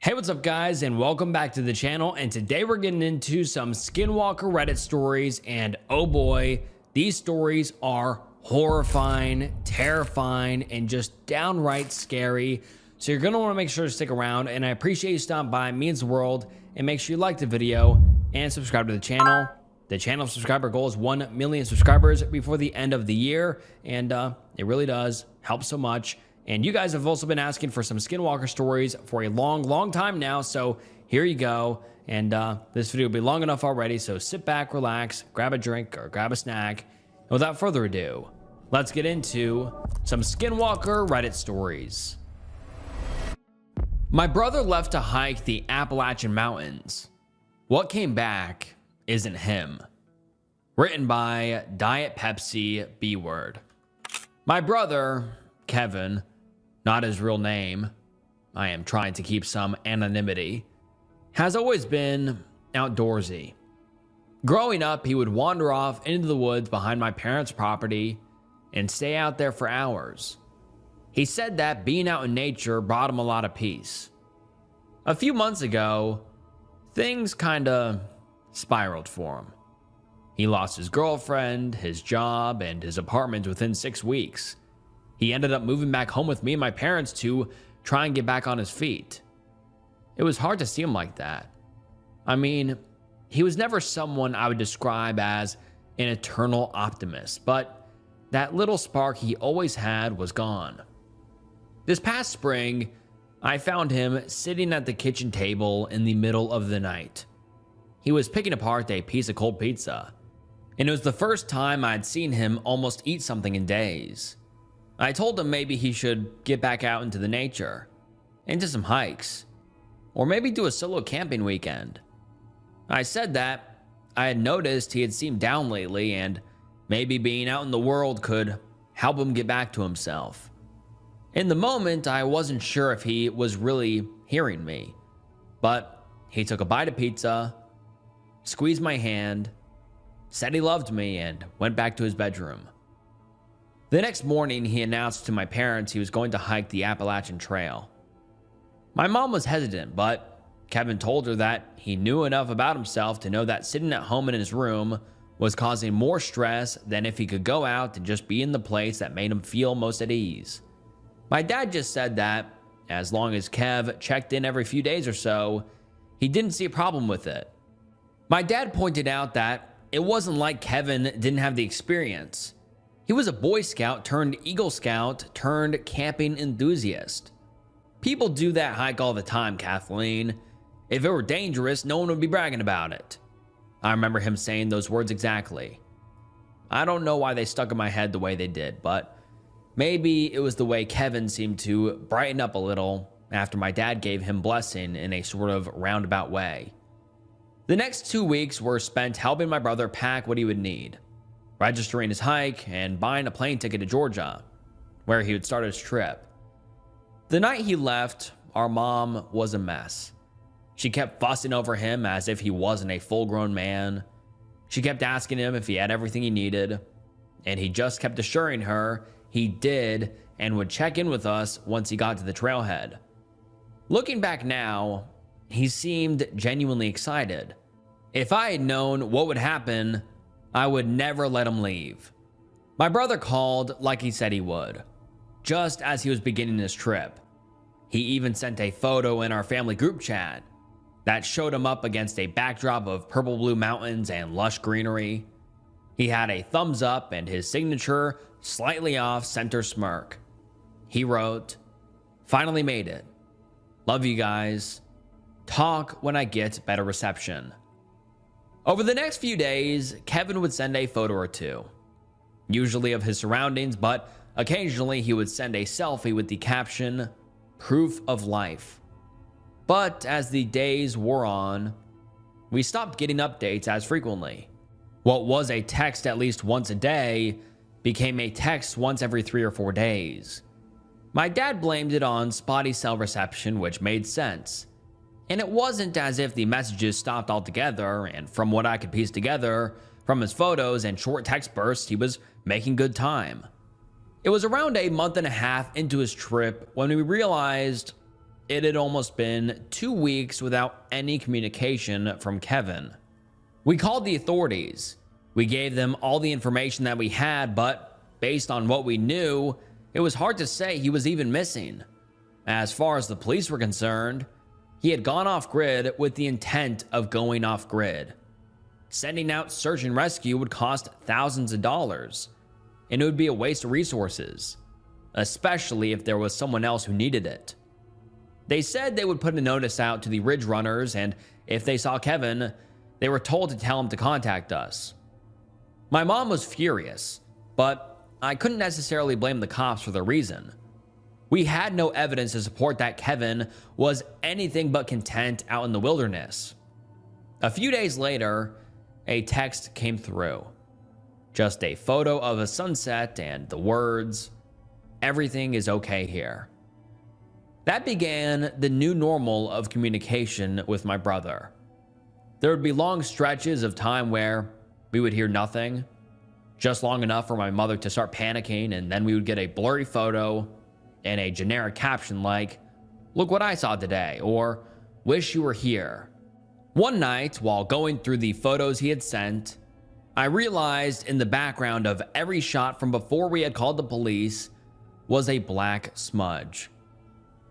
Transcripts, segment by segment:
Hey, what's up guys, and welcome back to the channel. And today we're getting into some Skinwalker Reddit stories, and oh boy, these stories are horrifying, terrifying, and just downright scary. So you're gonna want to make sure to stick around, and I appreciate you stopping by. It means the world. And make sure you like the video and subscribe to the channel. The channel subscriber goal is 1 million subscribers before the end of the year, and it really does help so much. And you guys have also been asking for some Skinwalker stories for a long time now, so here you go. And this video will be long enough already, so sit back, relax, grab a drink or grab a snack. And without further ado, let's get into some Skinwalker Reddit stories. My brother left to hike the Appalachian Mountains. What came back isn't him. Written by Diet Pepsi B Word. My brother, Kevin, not his real name, I am trying to keep some anonymity, has always been outdoorsy. Growing up, he would wander off into the woods behind my parents' property and stay out there for hours. He said that being out in nature brought him a lot of peace. A few months ago, things kinda spiraled for him. He lost his girlfriend, his job, and his apartment within 6 weeks. He ended up moving back home with me and my parents to try and get back on his feet. It was hard to see him like that. I mean, he was never someone I would describe as an eternal optimist, but that little spark he always had was gone. This past spring, I found him sitting at the kitchen table in the middle of the night. He was picking apart a piece of cold pizza, and it was the first time I'd seen him almost eat something in days. I told him maybe he should get back out into the nature, into some hikes, or maybe do a solo camping weekend. I said that I had noticed he had seemed down lately, and maybe being out in the world could help him get back to himself. In the moment, I wasn't sure if he was really hearing me, but he took a bite of pizza, squeezed my hand, said he loved me, and went back to his bedroom. The next morning, he announced to my parents he was going to hike the Appalachian Trail. My mom was hesitant, but Kevin told her that he knew enough about himself to know that sitting at home in his room was causing more stress than if he could go out and just be in the place that made him feel most at ease. My dad just said that, as long as Kev checked in every few days or so, he didn't see a problem with it. My dad pointed out that it wasn't like Kevin didn't have the experience. He was a Boy Scout turned Eagle Scout turned camping enthusiast. People do that hike all the time, Kathleen. If it were dangerous, no one would be bragging about it. I remember him saying those words exactly. I don't know why they stuck in my head the way they did, but maybe it was the way Kevin seemed to brighten up a little after my dad gave him blessing in a sort of roundabout way. The next 2 weeks were spent helping my brother pack what he would need, registering his hike, and buying a plane ticket to Georgia, where he would start his trip. The night he left, our mom was a mess. She kept fussing over him as if he wasn't a full-grown man. She kept asking him if he had everything he needed, and he just kept assuring her he did and would check in with us once he got to the trailhead. Looking back now, he seemed genuinely excited. If I had known what would happen, I would never let him leave. My brother called like he said he would, just as he was beginning his trip. He even sent a photo in our family group chat that showed him up against a backdrop of purple blue mountains and lush greenery. He had a thumbs up and his signature slightly off center smirk. He wrote, "Finally made it. Love you guys. Talk when I get better reception." Over the next few days, Kevin would send a photo or two, usually of his surroundings, but occasionally he would send a selfie with the caption, "Proof of life." But as the days wore on, we stopped getting updates as frequently. What was a text at least once a day became a text once every 3 or 4 days. My dad blamed it on spotty cell reception, which made sense. And it wasn't as if the messages stopped altogether, and from what I could piece together from his photos and short text bursts, he was making good time. It was around a month and a half into his trip when we realized it had almost been 2 weeks without any communication from Kevin. We called the authorities. We gave them all the information that we had, but based on what we knew, it was hard to say he was even missing. As far as the police were concerned, he had gone off grid with the intent of going off grid. Sending out search and rescue would cost thousands of dollars, and it would be a waste of resources, especially if there was someone else who needed it. They said they would put a notice out to the Ridge Runners, and if they saw Kevin, they were told to tell him to contact us. My mom was furious, but I couldn't necessarily blame the cops for the reason. We had no evidence to support that Kevin was anything but content out in the wilderness. A few days later, a text came through. Just a photo of a sunset and the words, "Everything is okay here." That began the new normal of communication with my brother. There would be long stretches of time where we would hear nothing, just long enough for my mother to start panicking, and then we would get a blurry photo and a generic caption like, "Look what I saw today," or "Wish you were here." One night, while going through the photos he had sent, I realized in the background of every shot from before we had called the police was a black smudge.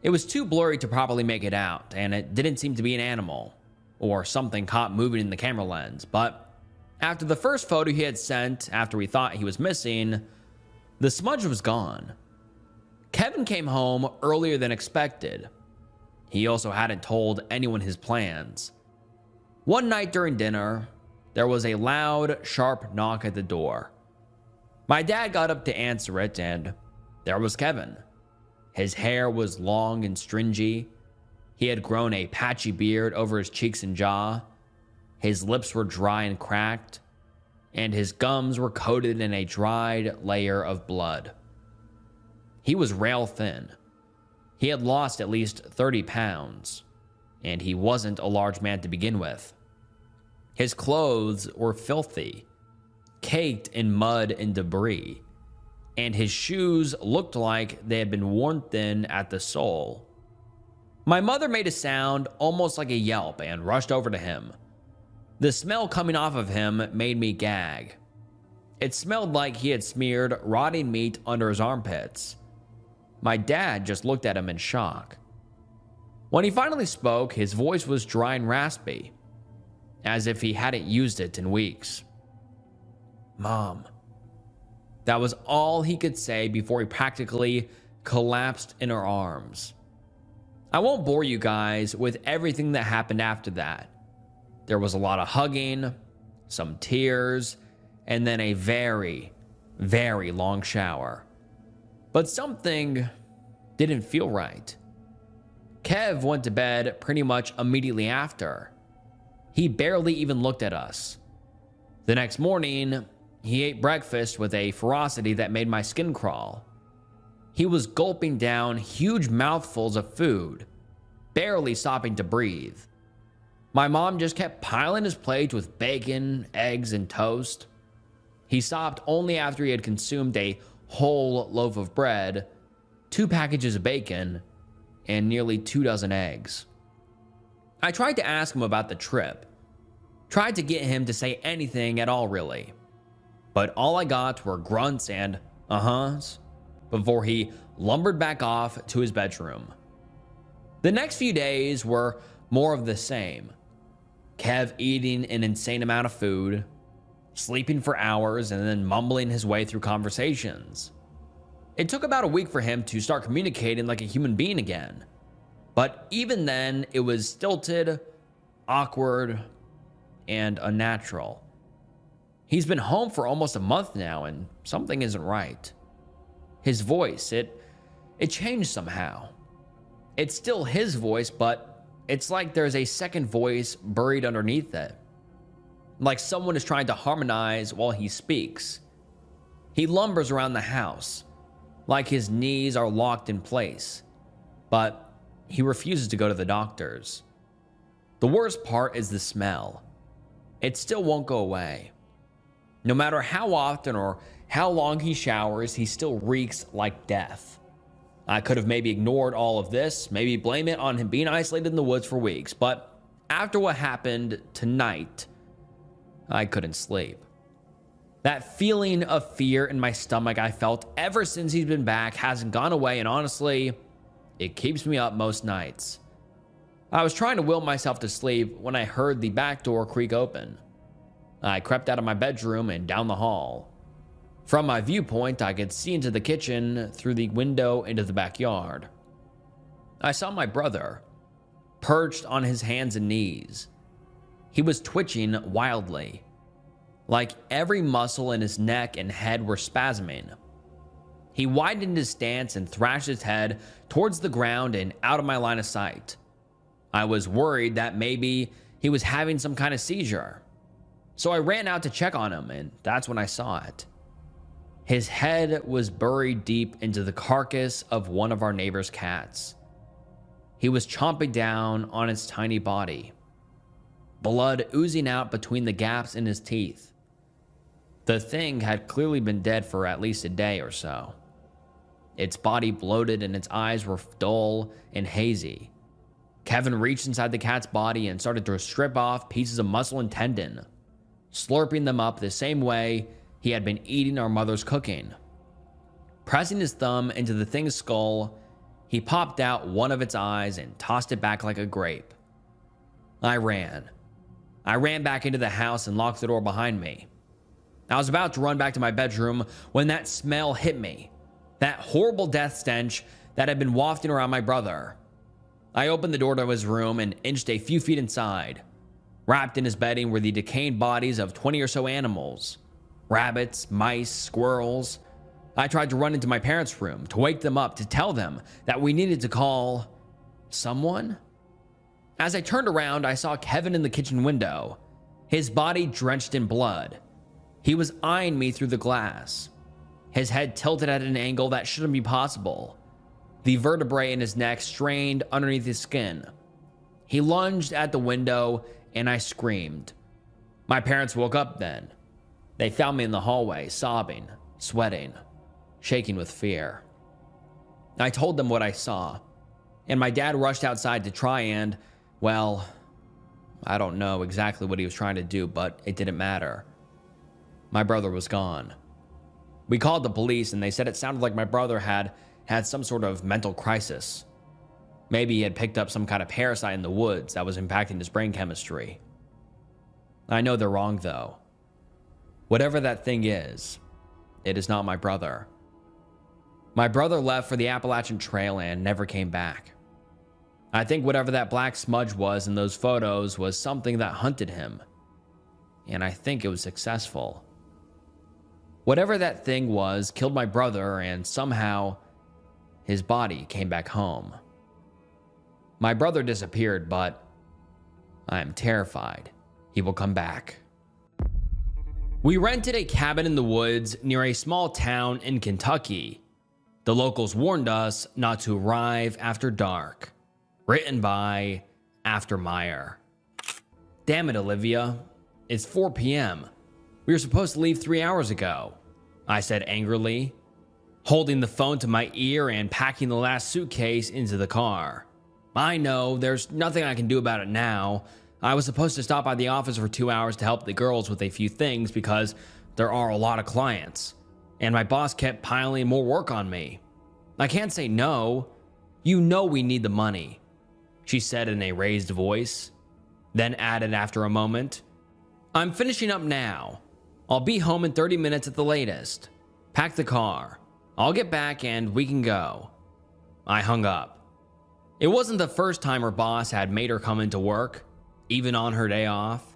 It was too blurry to properly make it out, and it didn't seem to be an animal or something caught moving in the camera lens, but after the first photo he had sent after we thought he was missing, the smudge was gone. Kevin came home earlier than expected. He also hadn't told anyone his plans. One night during dinner, there was a loud, sharp knock at the door. My dad got up to answer it, and there was Kevin. His hair was long and stringy. He had grown a patchy beard over his cheeks and jaw. His lips were dry and cracked, and his gums were coated in a dried layer of blood. He was rail thin. He had lost at least 30 pounds, and he wasn't a large man to begin with. His clothes were filthy, caked in mud and debris, and his shoes looked like they had been worn thin at the sole. My mother made a sound almost like a yelp and rushed over to him. The smell coming off of him made me gag. It smelled like he had smeared rotting meat under his armpits. My dad just looked at him in shock. When he finally spoke, his voice was dry and raspy, as if he hadn't used it in weeks. "Mom." That was all he could say before he practically collapsed in her arms. I won't bore you guys with everything that happened after that. There was a lot of hugging, some tears, and then a very, very long shower. But something didn't feel right. Kev went to bed pretty much immediately after. He barely even looked at us. The next morning, he ate breakfast with a ferocity that made my skin crawl. He was gulping down huge mouthfuls of food, barely stopping to breathe. My mom just kept piling his plate with bacon, eggs, and toast. He stopped only after he had consumed a whole loaf of bread, 2 packages of bacon, and nearly 2 dozen eggs. I tried to ask him about the trip, tried to get him to say anything at all really, but all I got were grunts and uh-huhs before he lumbered back off to his bedroom. The next few days were more of the same. Kev eating an insane amount of food, sleeping for hours, and then mumbling his way through conversations. It took about a week for him to start communicating like a human being again. But even then, it was stilted, awkward, and unnatural. He's been home for almost a month now, and something isn't right. His voice, it changed somehow. It's still his voice, but it's like there's a second voice buried underneath it. Like someone is trying to harmonize while he speaks. He lumbers around the house, like his knees are locked in place, but he refuses to go to the doctors. The worst part is the smell. It still won't go away. No matter how often or how long he showers, he still reeks like death. I could have maybe ignored all of this, maybe blame it on him being isolated in the woods for weeks, but after what happened tonight, I couldn't sleep. That feeling of fear in my stomach I felt ever since he's been back hasn't gone away, and honestly, it keeps me up most nights. I was trying to will myself to sleep when I heard the back door creak open. I crept out of my bedroom and down the hall. From my viewpoint, I could see into the kitchen through the window into the backyard. I saw my brother, perched on his hands and knees. He was twitching wildly, like every muscle in his neck and head were spasming. He widened his stance and thrashed his head towards the ground and out of my line of sight. I was worried that maybe he was having some kind of seizure. So I ran out to check on him, and that's when I saw it. His head was buried deep into the carcass of one of our neighbor's cats. He was chomping down on its tiny body, blood oozing out between the gaps in his teeth. The thing had clearly been dead for at least a day or so. Its body bloated and its eyes were dull and hazy. Kevin reached inside the cat's body and started to strip off pieces of muscle and tendon, slurping them up the same way he had been eating our mother's cooking. Pressing his thumb into the thing's skull, he popped out one of its eyes and tossed it back like a grape. I ran back into the house and locked the door behind me. I was about to run back to my bedroom when that smell hit me, that horrible death stench that had been wafting around my brother. I opened the door to his room and inched a few feet inside. Wrapped in his bedding were the decayed bodies of 20 or so animals. Rabbits, mice, squirrels. I tried to run into my parents' room to wake them up, to tell them that we needed to call someone. As I turned around, I saw Kevin in the kitchen window, his body drenched in blood. He was eyeing me through the glass, his head tilted at an angle that shouldn't be possible. The vertebrae in his neck strained underneath his skin. He lunged at the window and I screamed. My parents woke up then. They found me in the hallway, sobbing, sweating, shaking with fear. I told them what I saw, and my dad rushed outside to try and, well, I don't know exactly what he was trying to do, but it didn't matter. My brother was gone. We called the police and they said it sounded like my brother had some sort of mental crisis. Maybe he had picked up some kind of parasite in the woods that was impacting his brain chemistry. I know they're wrong though. Whatever that thing is, it is not my brother. My brother left for the Appalachian Trail and never came back. I think whatever that black smudge was in those photos was something that hunted him. And I think it was successful. Whatever that thing was killed my brother, and somehow his body came back home. My brother disappeared, but I am terrified he will come back. We rented a cabin in the woods near a small town in Kentucky. The locals warned us not to arrive after dark. Written by After Meyer. Damn it, Olivia. It's 4 p.m. We were supposed to leave 3 hours ago, I said angrily, holding the phone to my ear and packing the last suitcase into the car. I know, there's nothing I can do about it now. I was supposed to stop by the office for 2 hours to help the girls with a few things because there are a lot of clients, and my boss kept piling more work on me. I can't say no. You know we need the money, she said in a raised voice, then added after a moment, I'm finishing up now. I'll be home in 30 minutes at the latest. Pack the car. I'll get back and we can go. I hung up. It wasn't the first time her boss had made her come into work, even on her day off.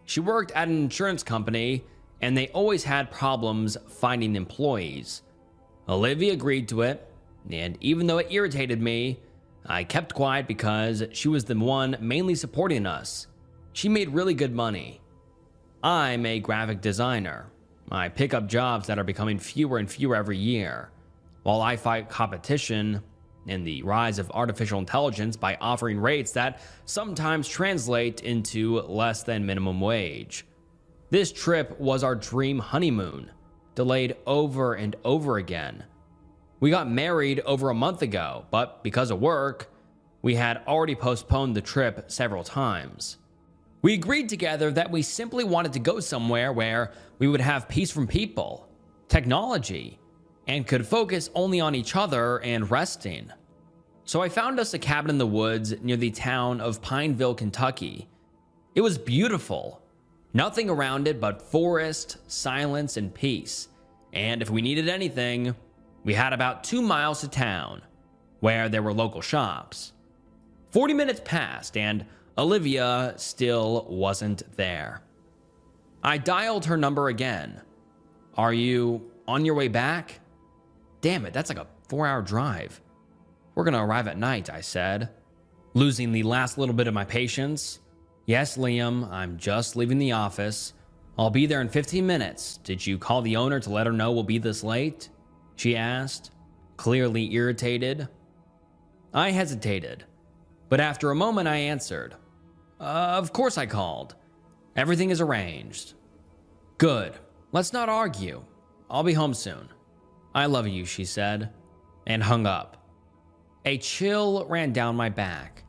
She worked at an insurance company and they always had problems finding employees. Olivia agreed to it, and even though it irritated me, I kept quiet because she was the one mainly supporting us. She made really good money. I'm a graphic designer. I pick up jobs that are becoming fewer and fewer every year, while I fight competition and the rise of artificial intelligence by offering rates that sometimes translate into less than minimum wage. This trip was our dream honeymoon, delayed over and over again. We got married over a month ago, but because of work, we had already postponed the trip several times. We agreed together that we simply wanted to go somewhere where we would have peace from people, technology, and could focus only on each other and resting. So I found us a cabin in the woods near the town of Pineville, Kentucky. It was beautiful. Nothing around it but forest, silence, and peace. And if we needed anything, we had about 2 miles to town, where there were local shops. 40 minutes passed, and Olivia still wasn't there. I dialed her number again. Are you on your way back? Damn it, that's like a 4-hour drive. We're gonna arrive at night, I said, losing the last little bit of my patience. Yes, Liam, I'm just leaving the office. I'll be there in 15 minutes. Did you call the owner to let her know we'll be this late? She asked, clearly irritated. I hesitated, but after a moment I answered. Of course I called. Everything is arranged. Good. Let's not argue. I'll be home soon. I love you, she said, and hung up. A chill ran down my back.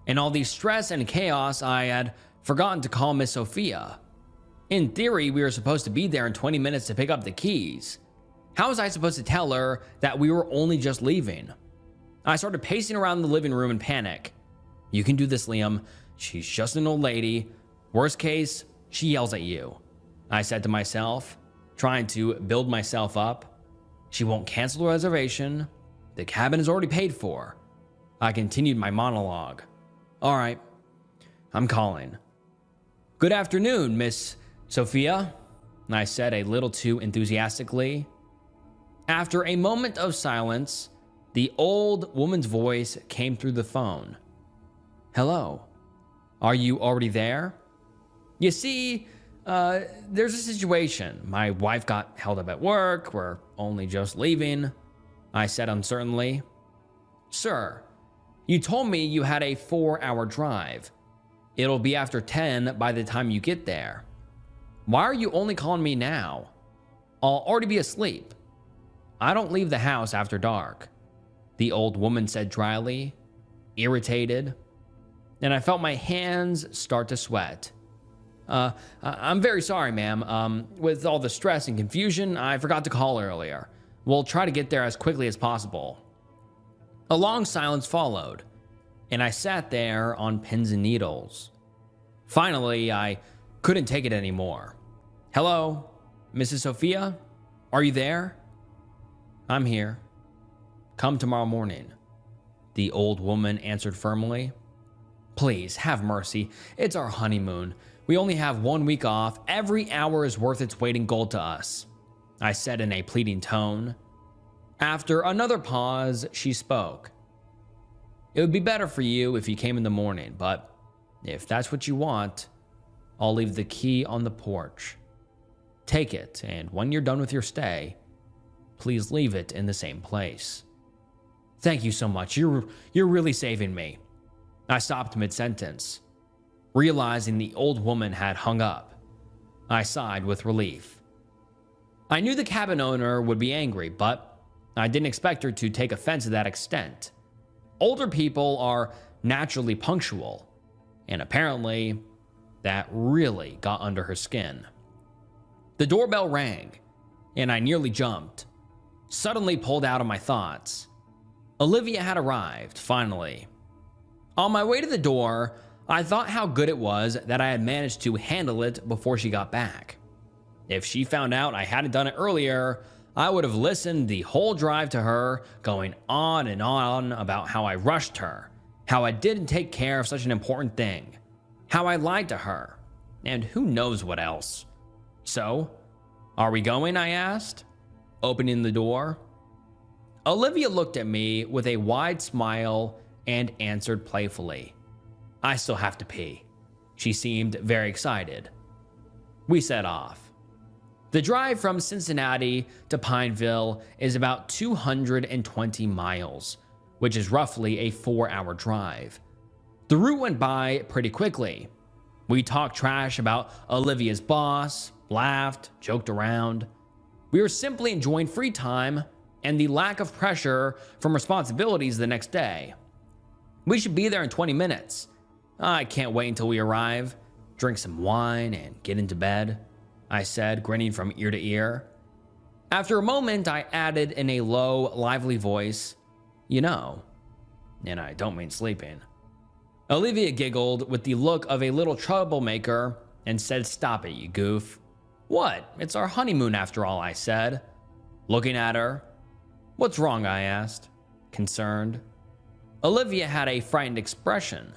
In all the stress and chaos, I had forgotten to call Miss Sophia. In theory, we were supposed to be there in 20 minutes to pick up the keys. How was I supposed to tell her that we were only just leaving? I started pacing around the living room in panic. You can do this, Liam. She's just an old lady. Worst case, she yells at you, I said to myself, trying to build myself up. She won't cancel the reservation. The cabin is already paid for. I continued my monologue. All right, I'm calling. Good afternoon, Miss Sophia, I said a little too enthusiastically. After a moment of silence, the old woman's voice came through the phone. Hello, are you already there? You see, there's a situation. My wife got held up at work. We're only just leaving, I said uncertainly. Sir, you told me you had a 4-hour drive. It'll be after 10 by the time you get there. Why are you only calling me now? I'll already be asleep. I don't leave the house after dark, the old woman said dryly, irritated, and I felt my hands start to sweat. I'm very sorry, ma'am. With all the stress and confusion, I forgot to call earlier. We'll try to get there as quickly as possible. A long silence followed, and I sat there on pins and needles. Finally, I couldn't take it anymore. Hello, Mrs. Sophia? Are you there? I'm here. Come tomorrow morning, the old woman answered firmly. Please, have mercy. It's our honeymoon. We only have 1 week off. Every hour is worth its weight in gold to us, I said in a pleading tone. After another pause, she spoke. It would be better for you if you came in the morning, but if that's what you want, I'll leave the key on the porch. Take it, and when you're done with your stay, please leave it in the same place. Thank you so much. You're really saving me. I stopped mid-sentence, realizing the old woman had hung up. I sighed with relief. I knew the cabin owner would be angry, but I didn't expect her to take offense to that extent. Older people are naturally punctual, and apparently that really got under her skin. The doorbell rang, and I nearly jumped, suddenly pulled out of my thoughts. Olivia had arrived, finally. On my way to the door, I thought how good it was that I had managed to handle it before she got back. If she found out I hadn't done it earlier, I would have listened the whole drive to her, going on and on about how I rushed her, how I didn't take care of such an important thing, how I lied to her, and who knows what else. So, are we going? I asked, opening the door. Olivia looked at me with a wide smile and answered playfully. I still have to pee. She seemed very excited. We set off. The drive from Cincinnati to Pineville is about 220 miles, which is roughly a 4-hour drive. The route went by pretty quickly. We talked trash about Olivia's boss, laughed, joked around. We were simply enjoying free time and the lack of pressure from responsibilities the next day. We should be there in 20 minutes. I can't wait until we arrive, drink some wine, and get into bed, I said, grinning from ear to ear. After a moment, I added in a low, lively voice, "You know," and I don't mean sleeping. Olivia giggled with the look of a little troublemaker and said, "Stop it, you goof." "What? It's our honeymoon after all," I said, looking at her. "What's wrong?" I asked, concerned. Olivia had a frightened expression,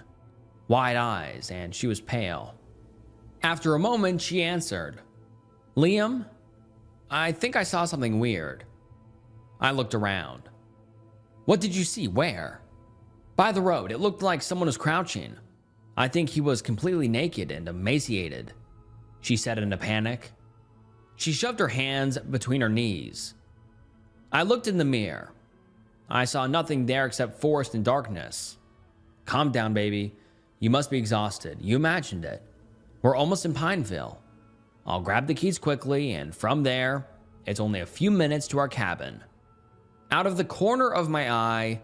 wide eyes, and she was pale. After a moment, she answered, "Liam, I think I saw something weird." I looked around. "What did you see? Where?" "By the road. It looked like someone was crouching. I think he was completely naked and emaciated," she said in a panic. She shoved her hands between her knees. I looked in the mirror. I saw nothing there except forest and darkness. "Calm down, baby. You must be exhausted. You imagined it. We're almost in Pineville. I'll grab the keys quickly, and from there, it's only a few minutes to our cabin." Out of the corner of my eye,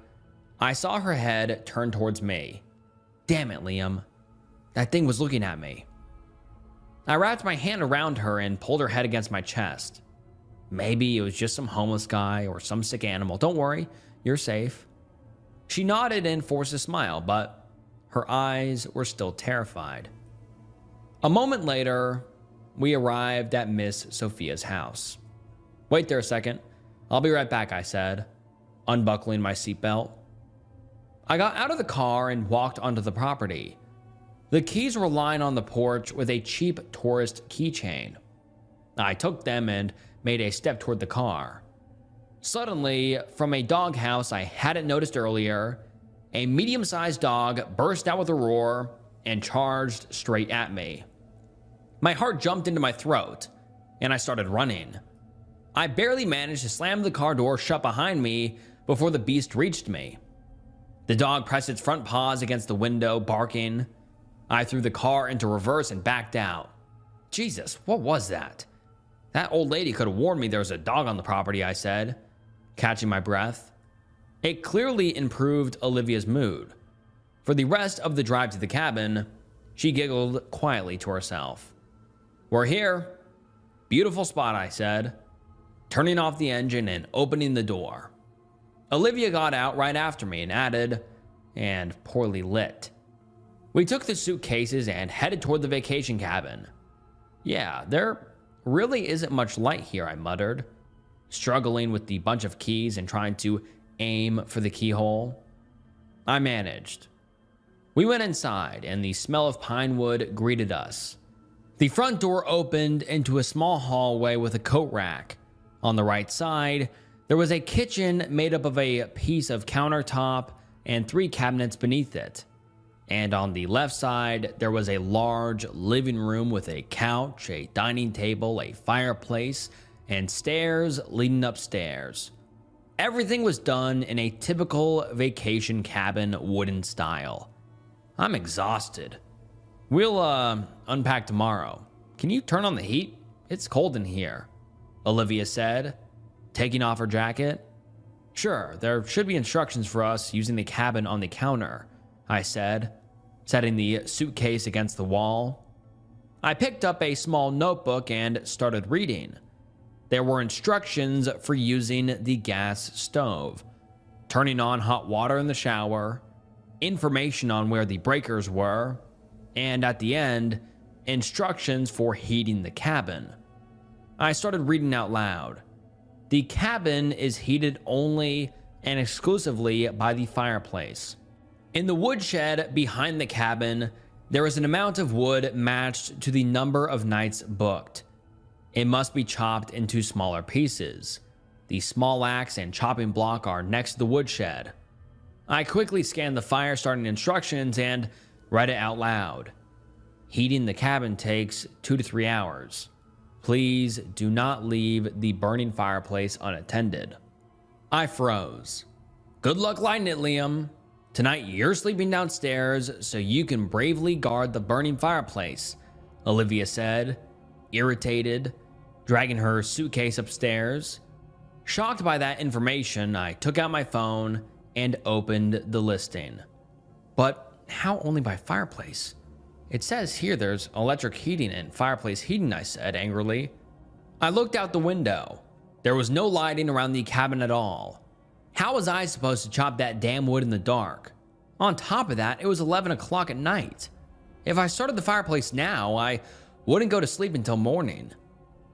I saw her head turn towards me. Damn it, Liam. That thing was looking at me. I wrapped my hand around her and pulled her head against my chest. "Maybe it was just some homeless guy or some sick animal. Don't worry, you're safe." She nodded and forced a smile, but her eyes were still terrified. A moment later, we arrived at Miss Sophia's house. "Wait there a second. I'll be right back," I said, unbuckling my seatbelt. I got out of the car and walked onto the property. The keys were lying on the porch with a cheap tourist keychain. I took them and made a step toward the car. Suddenly, from a doghouse I hadn't noticed earlier, a medium-sized dog burst out with a roar and charged straight at me. My heart jumped into my throat, and I started running. I barely managed to slam the car door shut behind me before the beast reached me. The dog pressed its front paws against the window, barking. I threw the car into reverse and backed out. Jesus, what was that? That old lady could have warned me there was a dog on the property, I said, catching my breath. It clearly improved Olivia's mood. For the rest of the drive to the cabin, she giggled quietly to herself. "We're here. Beautiful spot," I said, turning off the engine and opening the door. Olivia got out right after me and added, "and poorly lit." We took the suitcases and headed toward the vacation cabin. "Yeah, there really isn't much light here," I muttered, struggling with the bunch of keys and trying to aim for the keyhole. I managed. We went inside, and the smell of pine wood greeted us. The front door opened into a small hallway with a coat rack. On the right side, there was a kitchen made up of a piece of countertop and 3 cabinets beneath it. And on the left side, there was a large living room with a couch, a dining table, a fireplace, and stairs leading upstairs. Everything was done in a typical vacation cabin wooden style. I'm exhausted. "We'll unpack tomorrow. Can you turn on the heat? It's cold in here," Olivia said, taking off her jacket. "Sure, there should be instructions for us using the cabin on the counter," I said, setting the suitcase against the wall. I picked up a small notebook and started reading. There were instructions for using the gas stove, turning on hot water in the shower, information on where the breakers were, and at the end, instructions for heating the cabin. I started reading out loud. The cabin is heated only and exclusively by the fireplace. In the woodshed behind the cabin, there is an amount of wood matched to the number of nights booked. It must be chopped into smaller pieces. The small axe and chopping block are next to the woodshed. I quickly scanned the fire starting instructions and read it out loud. Heating the cabin takes 2 to 3 hours. Please do not leave the burning fireplace unattended. I froze. "Good luck lighting it, Liam. Tonight you're sleeping downstairs so you can bravely guard the burning fireplace," Olivia said, irritated, dragging her suitcase upstairs. Shocked by that information, I took out my phone and opened the listing. But how only by fireplace? It says here there's electric heating and fireplace heating, I said angrily. I looked out the window. There was no lighting around the cabin at all. How was I supposed to chop that damn wood in the dark? On top of that, it was 11 o'clock at night. If I started the fireplace now, I wouldn't go to sleep until morning.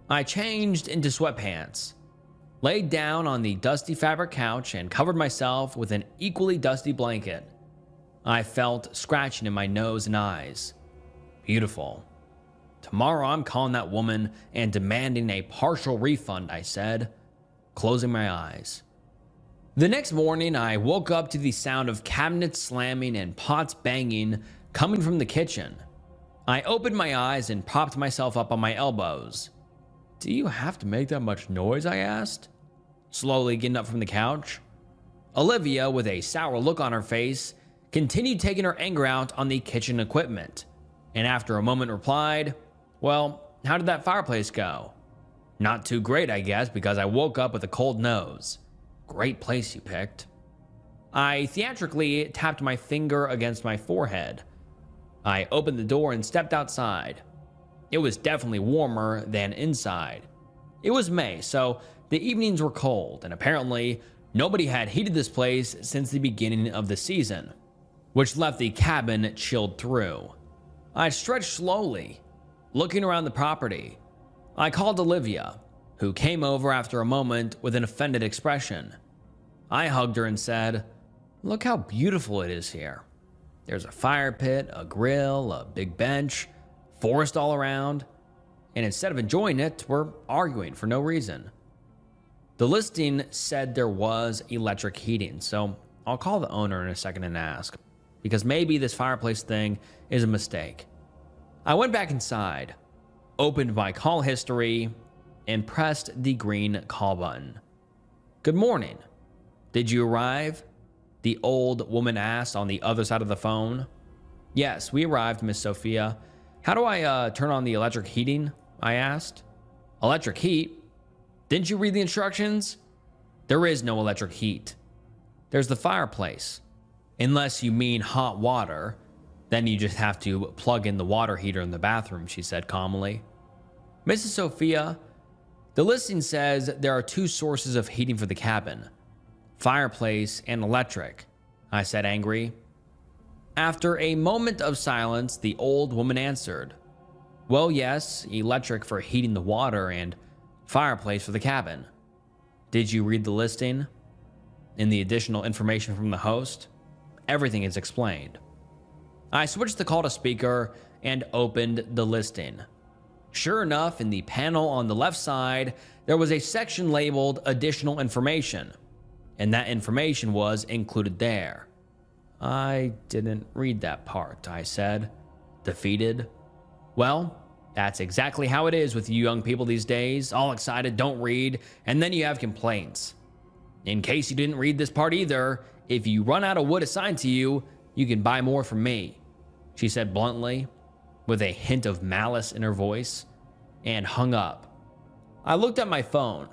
I changed into sweatpants, laid down on the dusty fabric couch, and covered myself with an equally dusty blanket. I felt scratching in my nose and eyes. Beautiful. Tomorrow I'm calling that woman and demanding a partial refund, I said, closing my eyes. The next morning, I woke up to the sound of cabinets slamming and pots banging coming from the kitchen. I opened my eyes and propped myself up on my elbows. "Do you have to make that much noise?" I asked, slowly getting up from the couch. Olivia, with a sour look on her face, continued taking her anger out on the kitchen equipment, and after a moment replied, "Well, how did that fireplace go?" "Not too great, I guess, because I woke up with a cold nose." "Great place you picked." I theatrically tapped my finger against my forehead. I opened the door and stepped outside. It was definitely warmer than inside. It was May, so the evenings were cold, and apparently nobody had heated this place since the beginning of the season, which left the cabin chilled through. I stretched slowly, looking around the property. I called Olivia, who came over after a moment with an offended expression. I hugged her and said, "Look how beautiful it is here. There's a fire pit, a grill, a big bench, forest all around, and instead of enjoying it, we're arguing for no reason." The listing said there was electric heating, so I'll call the owner in a second and ask, because maybe this fireplace thing is a mistake. I went back inside, opened my call history, and pressed the green call button. "Good morning. Did you arrive?" the old woman asked on the other side of the phone. "Yes, we arrived, Miss Sophia. How do I turn on the electric heating?" I asked. "Electric heat? Didn't you read the instructions?" "There is no electric heat. There's the fireplace. Unless you mean hot water, then you just have to plug in the water heater in the bathroom," she said calmly. "Mrs. Sophia, the listing says there are two sources of heating for the cabin, fireplace and electric," I said, angry. After a moment of silence, the old woman answered, "Well, yes, electric for heating the water and fireplace for the cabin. Did you read the listing? In the additional information from the host, everything is explained." I switched the call to speaker and opened the listing. Sure enough, in the panel on the left side, there was a section labeled additional information, and that information was included there. "I didn't read that part," I said, defeated. "Well, that's exactly how it is with you young people these days, all excited, don't read, and then you have complaints. In case you didn't read this part either, if you run out of wood assigned to you, you can buy more from me," she said bluntly, with a hint of malice in her voice, and hung up. I looked at my phone.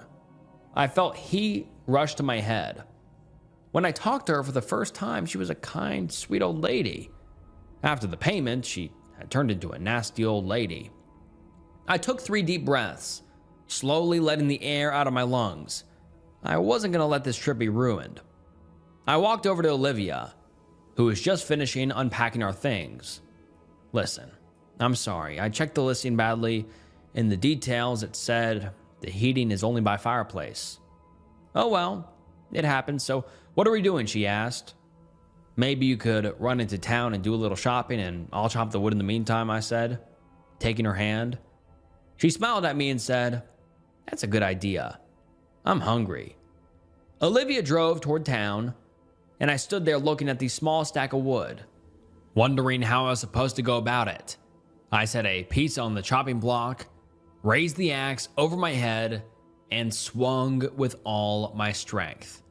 I felt heat rush to my head. When I talked to her for the first time, she was a kind, sweet old lady. After the payment, she had turned into a nasty old lady. I took 3 deep breaths, slowly letting the air out of my lungs. I wasn't going to let this trip be ruined. I walked over to Olivia, who was just finishing unpacking our things. "Listen, I'm sorry. I checked the listing badly. In the details, it said the heating is only by fireplace." "Oh well, it happens. So what are we doing?" she asked. "Maybe you could run into town and do a little shopping and I'll chop the wood in the meantime," I said, taking her hand. She smiled at me and said, "That's a good idea. I'm hungry." Olivia drove toward town, and I stood there looking at the small stack of wood, wondering how I was supposed to go about it. I set a piece on the chopping block, raised the axe over my head, and swung with all my strength.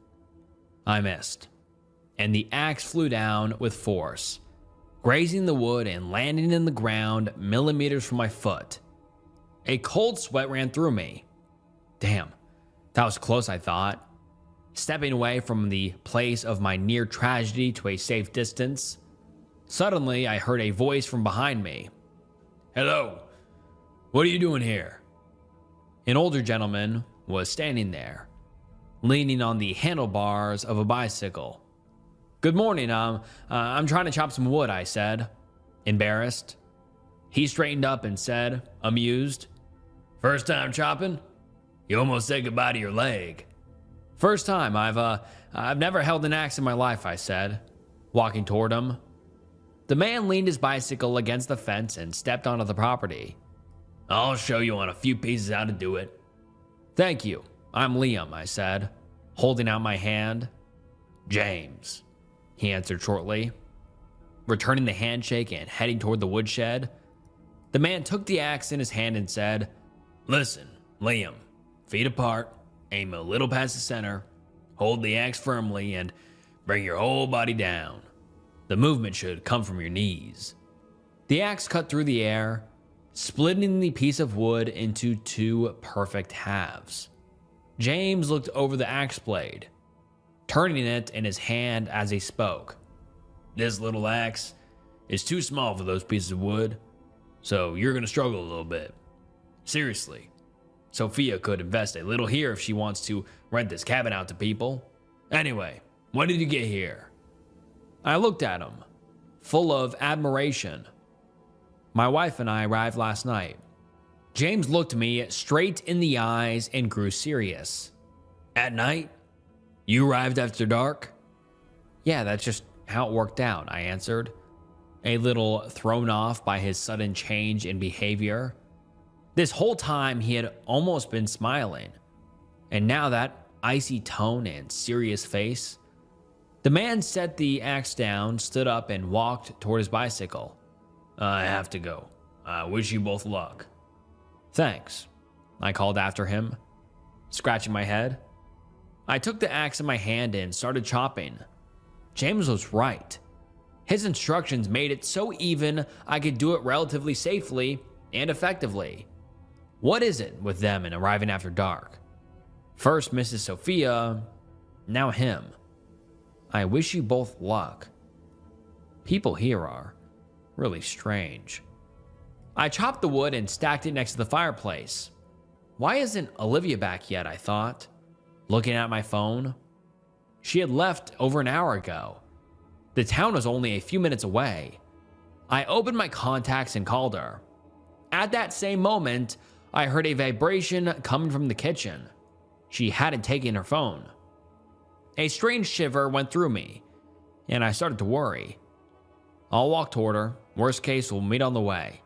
I missed, and the axe flew down with force, grazing the wood and landing in the ground millimeters from my foot. A cold sweat ran through me. Damn, That was close, I thought. Stepping away from the place of my near tragedy to a safe distance, suddenly I heard a voice from behind me. "Hello, what are you doing here?" An older gentleman was standing there, leaning on the handlebars of a bicycle. "Good morning, I'm trying to chop some wood," I said, embarrassed. He straightened up and said, amused, "First time chopping? You almost said goodbye to your leg." "First time. I've never held an axe in my life," I said, walking toward him. The man leaned his bicycle against the fence and stepped onto the property. "I'll show you on a few pieces how to do it." "Thank you. I'm Liam," I said, holding out my hand. "James," he answered shortly. Returning the handshake and heading toward the woodshed, the man took the axe in his hand and said, "Listen, Liam, feet apart, aim a little past the center, hold the axe firmly, and bring your whole body down. The movement should come from your knees." The axe cut through the air, splitting the piece of wood into two perfect halves. James looked over the axe blade, turning it in his hand as he spoke. "This little axe is too small for those pieces of wood, so you're going to struggle a little bit. Seriously, Sophia could invest a little here if she wants to rent this cabin out to people. Anyway, when did you get here?" I looked at him, full of admiration. "My wife and I arrived last night." James looked me straight in the eyes and grew serious. "At night? You arrived after dark?" "Yeah, that's just how it worked out," I answered, a little thrown off by his sudden change in behavior. This whole time he had almost been smiling, and now that icy tone and serious face. The man set the axe down, stood up, and walked toward his bicycle. "I have to go. I wish you both luck." "Thanks," I called after him, scratching my head. I took the axe in my hand and started chopping. James was right. His instructions made it so even I could do it relatively safely and effectively. What is it with them and arriving after dark? First Mrs. Sophia, now him. I wish you both luck. People here are really strange. I chopped the wood and stacked it next to the fireplace. Why isn't Olivia back yet, I thought, looking at my phone. She had left over an hour ago. The town was only a few minutes away. I opened my contacts and called her. At that same moment, I heard a vibration coming from the kitchen. She hadn't taken her phone. A strange shiver went through me, and I started to worry. I'll walk toward her. Worst case, we'll meet on the way.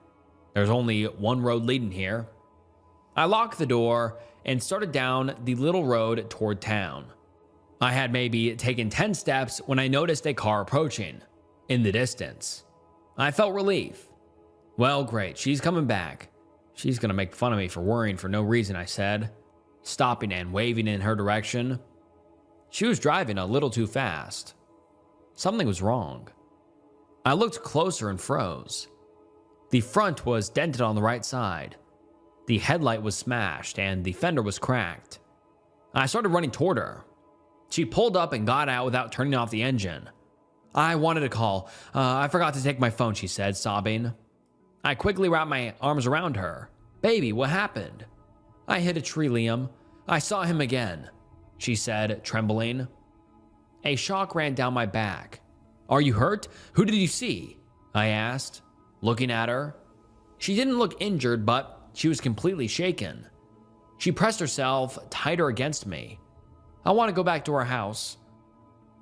There's only one road leading here. I locked the door and started down the little road toward town. I had maybe taken 10 steps when I noticed a car approaching, in the distance. I felt relief. Well, great, she's coming back. She's gonna make fun of me for worrying for no reason, I said, stopping and waving in her direction. She was driving a little too fast. Something was wrong. I looked closer and froze. The front was dented on the right side. The headlight was smashed and the fender was cracked. I started running toward her. She pulled up and got out without turning off the engine. "I wanted to call. I forgot to take my phone," she said, sobbing. I quickly wrapped my arms around her. "Baby, what happened?" "I hit a tree, Liam. I saw him again," she said, trembling. A shock ran down my back. "Are you hurt? Who did you see?" I asked, looking at her. She didn't look injured, but she was completely shaken. She pressed herself tighter against me. "I want to go back to our house."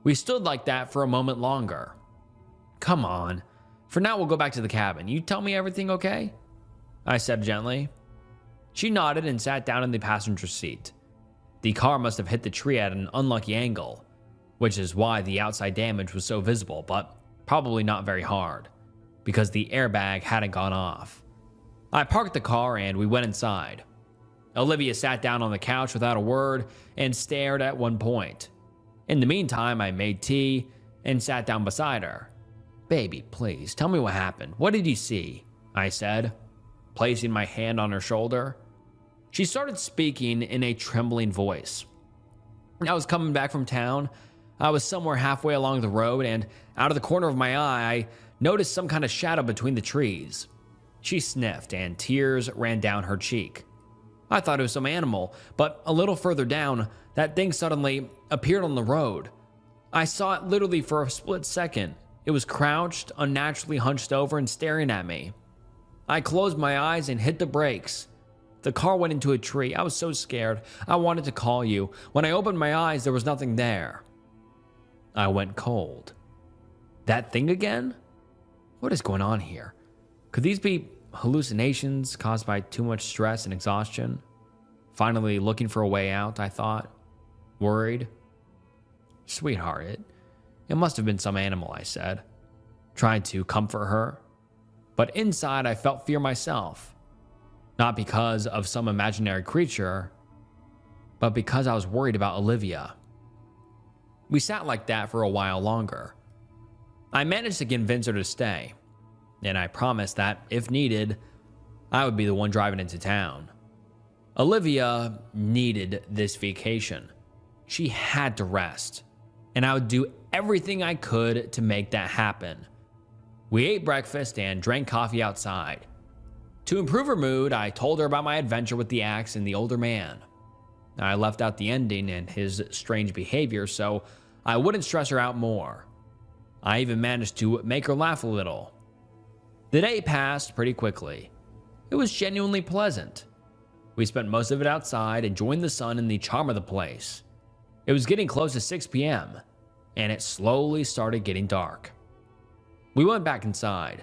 We stood like that for a moment longer. "Come on. For now, we'll go back to the cabin. You tell me everything okay?" I said gently. She nodded and sat down in the passenger seat. The car must have hit the tree at an unlucky angle, which is why the outside damage was so visible, but probably not very hard, because the airbag hadn't gone off. I parked the car and we went inside. Olivia sat down on the couch without a word and stared at one point. In the meantime, I made tea and sat down beside her. "Baby, please, tell me what happened. What did you see?" I said, placing my hand on her shoulder. She started speaking in a trembling voice. I was coming back from town. I was somewhere halfway along the road, and out of the corner of my eye, I noticed some kind of shadow between the trees. She sniffed, and tears ran down her cheek. I thought it was some animal, but a little further down, that thing suddenly appeared on the road. I saw it literally for a split second. It was crouched, unnaturally hunched over and staring at me. I closed my eyes and hit the brakes. The car went into a tree. I was so scared. I wanted to call you. When I opened my eyes, there was nothing there. I went cold. That thing again? What is going on here? Could these be hallucinations caused by too much stress and exhaustion? Finally looking for a way out, I thought. Worried. Sweetheart, it must have been some animal, I said, trying to comfort her. But inside, I felt fear myself. Not because of some imaginary creature, but because I was worried about Olivia. We sat like that for a while longer. I managed to convince her to stay, and I promised that, if needed, I would be the one driving into town. Olivia needed this vacation. She had to rest, and I would do everything I could to make that happen. We ate breakfast and drank coffee outside. To improve her mood, I told her about my adventure with the axe and the older man. I left out the ending and his strange behavior so I wouldn't stress her out more. I even managed to make her laugh a little. The day passed pretty quickly. It was genuinely pleasant. We spent most of it outside, enjoying the sun and the charm of the place. It was getting close to 6 p.m., and it slowly started getting dark. We went back inside.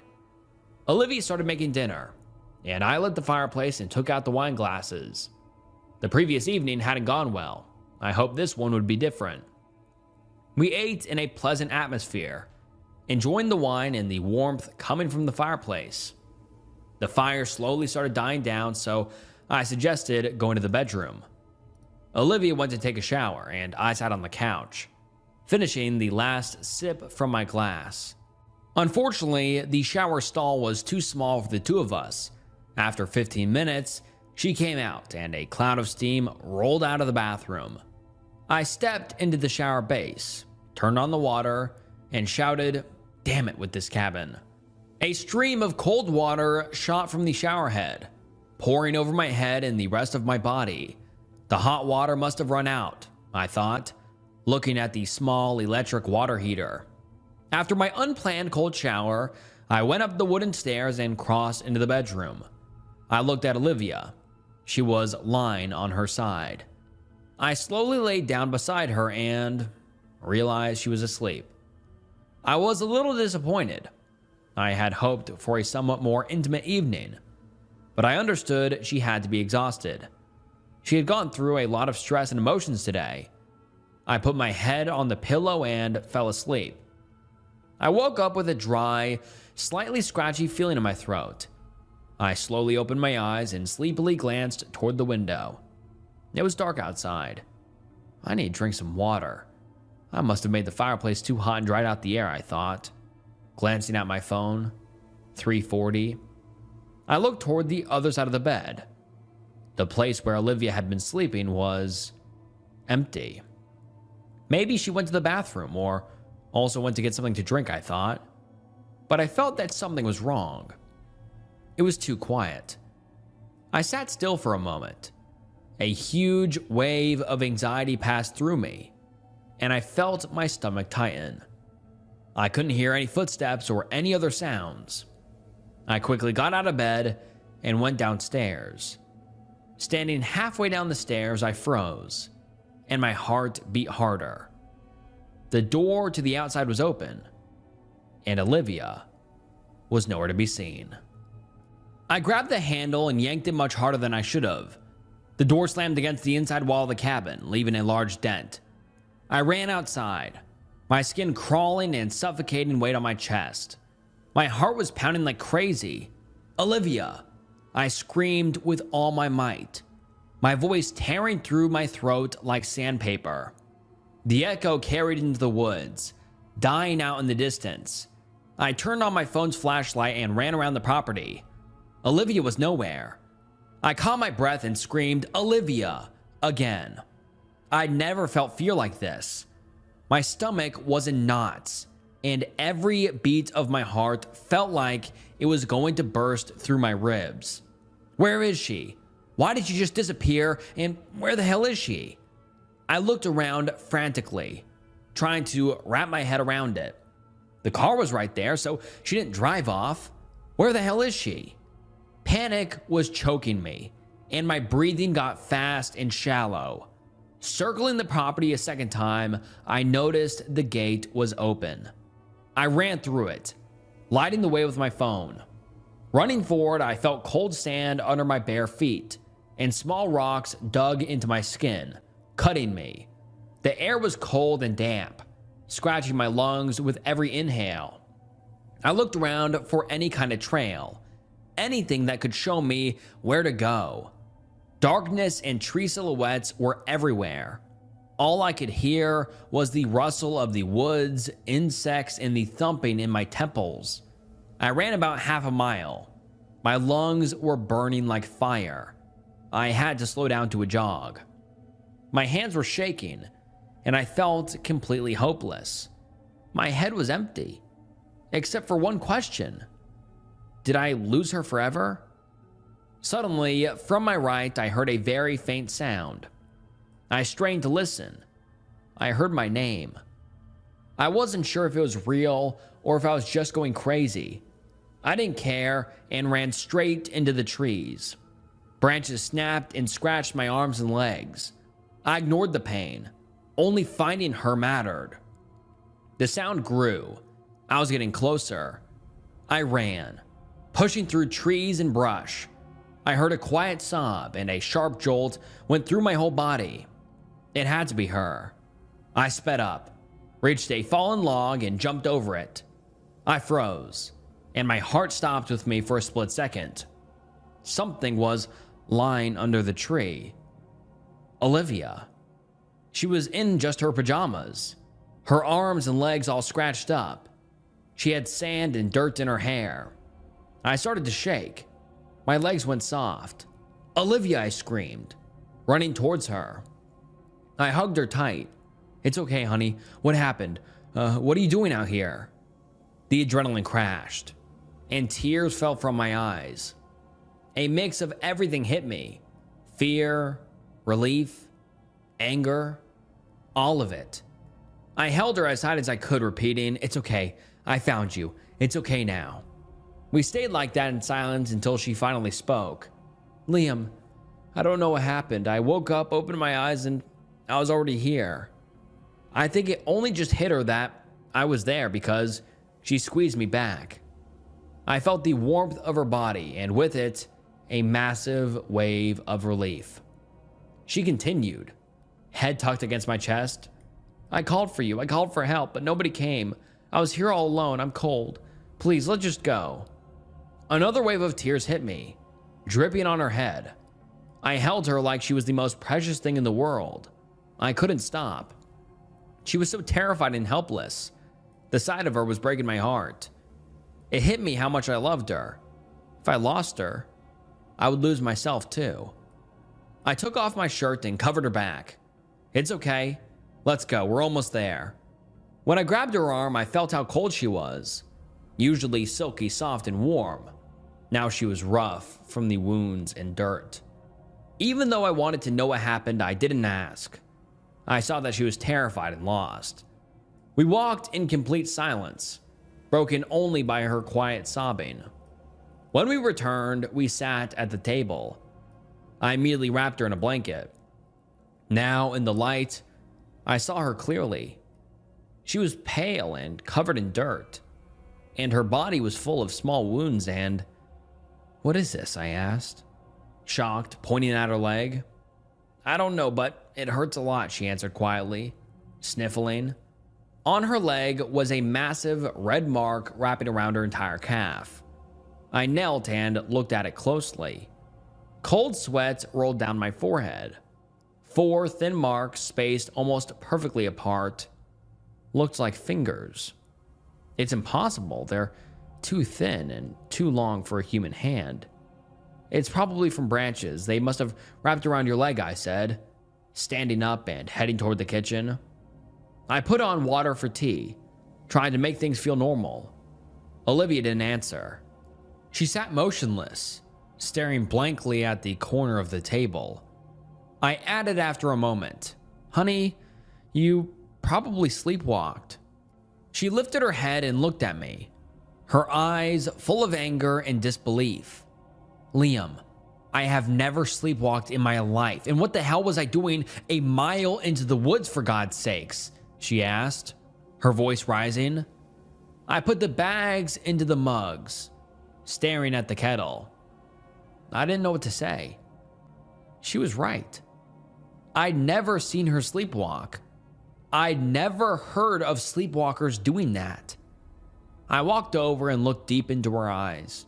Olivia started making dinner, and I lit the fireplace and took out the wine glasses. The previous evening hadn't gone well. I hoped this one would be different. We ate in a pleasant atmosphere, enjoying the wine and the warmth coming from the fireplace. The fire slowly started dying down, so I suggested going to the bedroom. Olivia went to take a shower, and I sat on the couch, finishing the last sip from my glass. Unfortunately, the shower stall was too small for the two of us. After 15 minutes, she came out, and a cloud of steam rolled out of the bathroom. I stepped into the shower base, turned on the water, and shouted, "Damn it with this cabin." A stream of cold water shot from the shower head, pouring over my head and the rest of my body. The hot water must have run out, I thought, looking at the small electric water heater. After my unplanned cold shower, I went up the wooden stairs and crossed into the bedroom. I looked at Olivia. She was lying on her side. I slowly laid down beside her and realized she was asleep. I was a little disappointed. I had hoped for a somewhat more intimate evening, but I understood she had to be exhausted. She had gone through a lot of stress and emotions today. I put my head on the pillow and fell asleep. I woke up with a dry, slightly scratchy feeling in my throat. I slowly opened my eyes and sleepily glanced toward the window. It was dark outside. I need to drink some water. I must have made the fireplace too hot and dried out the air, I thought. Glancing at my phone, 3:40. I looked toward the other side of the bed. The place where Olivia had been sleeping was empty. Maybe she went to the bathroom or also went to get something to drink, I thought. But I felt that something was wrong. It was too quiet. I sat still for a moment. A huge wave of anxiety passed through me, and I felt my stomach tighten. I couldn't hear any footsteps or any other sounds. I quickly got out of bed and went downstairs. Standing halfway down the stairs, I froze, and my heart beat harder. The door to the outside was open, and Olivia was nowhere to be seen. I grabbed the handle and yanked it much harder than I should have. The door slammed against the inside wall of the cabin, leaving a large dent. I ran outside, my skin crawling and suffocating weight on my chest. My heart was pounding like crazy. "Olivia!" I screamed with all my might, my voice tearing through my throat like sandpaper. The echo carried into the woods, dying out in the distance. I turned on my phone's flashlight and ran around the property. Olivia was nowhere. I caught my breath and screamed, "Olivia!" again. I'd never felt fear like this. My stomach was in knots, and every beat of my heart felt like it was going to burst through my ribs. Where is she? Why did she just disappear, and where the hell is she? I looked around frantically, trying to wrap my head around it. The car was right there, so she didn't drive off. Where the hell is she? Panic was choking me, and my breathing got fast and shallow. Circling the property a second time, I noticed the gate was open. I ran through it, lighting the way with my phone. Running forward, I felt cold sand under my bare feet, and small rocks dug into my skin, cutting me. The air was cold and damp, scratching my lungs with every inhale. I looked around for any kind of trail, anything that could show me where to go. Darkness and tree silhouettes were everywhere. All I could hear was the rustle of the woods, insects, and the thumping in my temples. I ran about half a mile. My lungs were burning like fire. I had to slow down to a jog. My hands were shaking, and I felt completely hopeless. My head was empty, except for one question. Did I lose her forever? Suddenly, from my right, I heard a very faint sound. I strained to listen. I heard my name. I wasn't sure if it was real or if I was just going crazy. I didn't care and ran straight into the trees. Branches snapped and scratched my arms and legs. I ignored the pain. Only finding her mattered. The sound grew. I was getting closer. I ran, pushing through trees and brush. I heard a quiet sob, and a sharp jolt went through my whole body. It had to be her. I sped up, reached a fallen log, and jumped over it. I froze, and my heart stopped with me for a split second. Something was lying under the tree. Olivia. She was in just her pajamas, her arms and legs all scratched up. She had sand and dirt in her hair. I started to shake. My legs went soft. "Olivia," I screamed, running towards her. I hugged her tight. "It's okay, honey. What happened? What are you doing out here?" The adrenaline crashed, and tears fell from my eyes. A mix of everything hit me. Fear, relief, anger, all of it. I held her as tight as I could, repeating, "It's okay. I found you. It's okay now." We stayed like that in silence until she finally spoke. "Liam, I don't know what happened. I woke up, opened my eyes, and I was already here. I think it only just hit her that I was there because she squeezed me back." I felt the warmth of her body, and with it, a massive wave of relief. She continued, head tucked against my chest. "I called for you. I called for help, but nobody came. I was here all alone. I'm cold. Please, let's just go." Another wave of tears hit me, dripping on her head. I held her like she was the most precious thing in the world. I couldn't stop. She was so terrified and helpless. The sight of her was breaking my heart. It hit me how much I loved her. If I lost her, I would lose myself too. I took off my shirt and covered her back. "It's okay. Let's go. We're almost there." When I grabbed her arm, I felt how cold she was. Usually silky, soft, and warm. Now she was rough from the wounds and dirt. Even though I wanted to know what happened, I didn't ask. I saw that she was terrified and lost. We walked in complete silence, broken only by her quiet sobbing. When we returned, we sat at the table. I immediately wrapped her in a blanket. Now, in the light, I saw her clearly. She was pale and covered in dirt, and her body was full of small wounds and... "What is this?" I asked, shocked, pointing at her leg. "I don't know, but it hurts a lot," she answered quietly, sniffling. On her leg was a massive red mark wrapping around her entire calf. I knelt and looked at it closely. Cold sweat rolled down my forehead. 4 thin marks spaced almost perfectly apart. Looked like fingers. It's impossible. They're too thin and too long for a human hand. It's probably from branches. They must have wrapped around your leg, I said, standing up and heading toward the kitchen. I put on water for tea, trying to make things feel normal. Olivia didn't answer. She sat motionless, staring blankly at the corner of the table. I added after a moment, "Honey, you probably sleepwalked." She lifted her head and looked at me, her eyes full of anger and disbelief. "Liam, I have never sleepwalked in my life, and what the hell was I doing a mile into the woods, for God's sakes?" she asked, her voice rising. I put the bags into the mugs, staring at the kettle. I didn't know what to say. She was right. I'd never seen her sleepwalk. I'd never heard of sleepwalkers doing that. I walked over and looked deep into her eyes.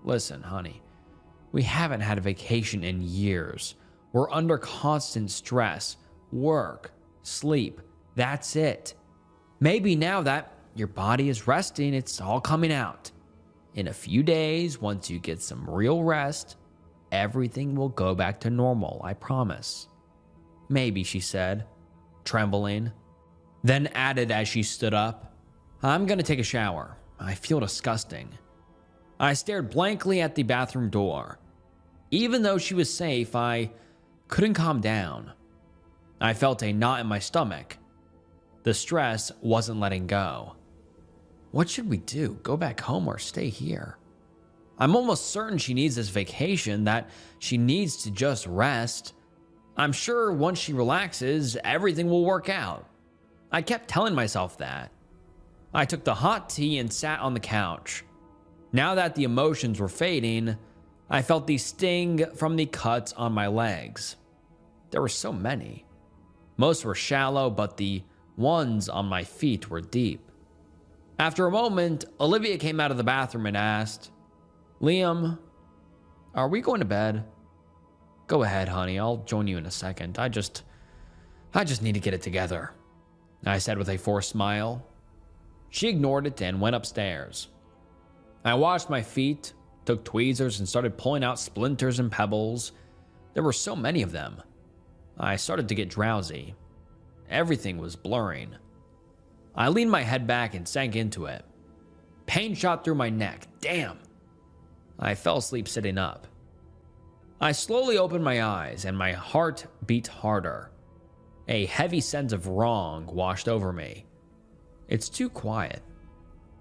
"Listen, honey, we haven't had a vacation in years. We're under constant stress, work, sleep. That's it. Maybe now that your body is resting, it's all coming out. In a few days, once you get some real rest, everything will go back to normal, I promise." "Maybe," she said, trembling, then added as she stood up, "I'm gonna take a shower. I feel disgusting." I stared blankly at the bathroom door. Even though she was safe, I couldn't calm down. I felt a knot in my stomach. The stress wasn't letting go. What should we do? Go back home or stay here? I'm almost certain she needs this vacation, that she needs to just rest. I'm sure once she relaxes, everything will work out. I kept telling myself that. I took the hot tea and sat on the couch. Now that the emotions were fading, I felt the sting from the cuts on my legs. There were so many. Most were shallow, but the ones on my feet were deep. After a moment, Olivia came out of the bathroom and asked, "Liam, are we going to bed?" "Go ahead, honey. I'll join you in a second. I just need to get it together," I said with a forced smile. She ignored it and went upstairs. I washed my feet, took tweezers, and started pulling out splinters and pebbles. There were so many of them. I started to get drowsy. Everything was blurring. I leaned my head back and sank into it. Pain shot through my neck. Damn! I fell asleep sitting up. I slowly opened my eyes and my heart beat harder. A heavy sense of wrong washed over me. It's too quiet.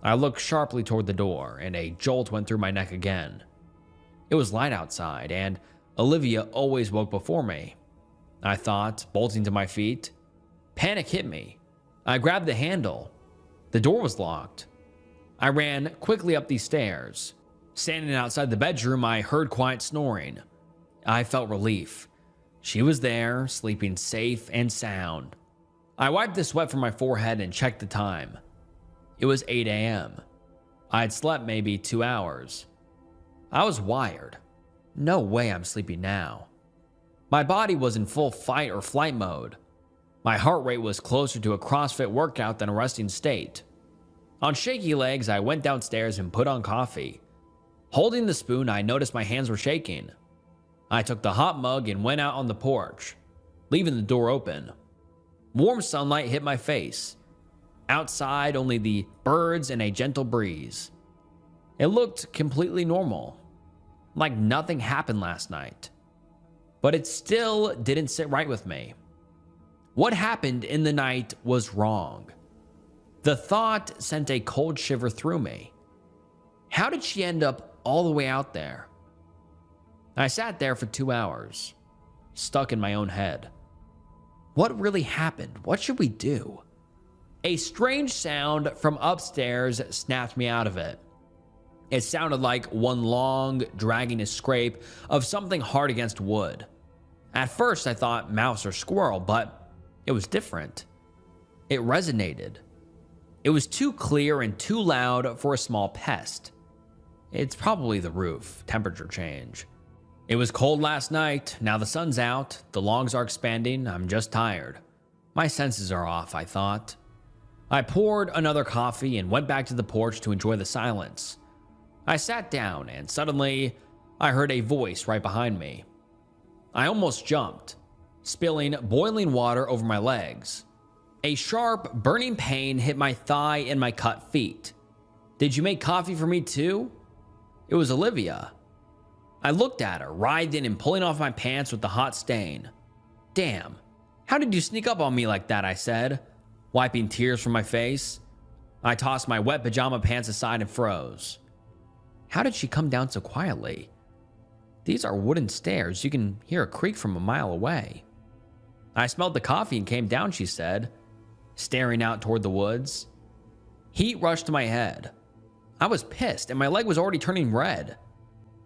I looked sharply toward the door, and a jolt went through my neck again. It was light outside, and Olivia always woke before me. I thought, bolting to my feet. Panic hit me. I grabbed the handle. The door was locked. I ran quickly up these stairs. Standing outside the bedroom, I heard quiet snoring. I felt relief. She was there, sleeping safe and sound. I wiped the sweat from my forehead and checked the time. It was 8 a.m. I had slept maybe 2 hours. I was wired. No way I'm sleeping now. My body was in full fight or flight mode. My heart rate was closer to a CrossFit workout than a resting state. On shaky legs, I went downstairs and put on coffee. Holding the spoon, I noticed my hands were shaking. I took the hot mug and went out on the porch, leaving the door open. Warm sunlight hit my face. Outside, only the birds and a gentle breeze. It looked completely normal, like nothing happened last night. But it still didn't sit right with me. What happened in the night was wrong. The thought sent a cold shiver through me. How did she end up all the way out there? I sat there for 2 hours, stuck in my own head. What really happened? What should we do? A strange sound from upstairs snapped me out of it. It sounded like one long, dragging scrape of something hard against wood. At first, I thought mouse or squirrel, but it was different. It resonated. It was too clear and too loud for a small pest. It's probably the roof, temperature change. It was cold last night. Now the sun's out. The logs are expanding. I'm just tired. My senses are off, I thought. I poured another coffee and went back to the porch to enjoy the silence. I sat down and suddenly I heard a voice right behind me. I almost jumped, spilling boiling water over my legs. A sharp, burning pain hit my thigh and my cut feet. "Did you make coffee for me too?" It was Olivia. I looked at her, writhing and pulling off my pants with the hot stain. "Damn, how did you sneak up on me like that?" I said, wiping tears from my face. I tossed my wet pajama pants aside and froze. How did she come down so quietly? These are wooden stairs. You can hear a creak from a mile away. "I smelled the coffee and came down," she said, staring out toward the woods. Heat rushed to my head. I was pissed and my leg was already turning red.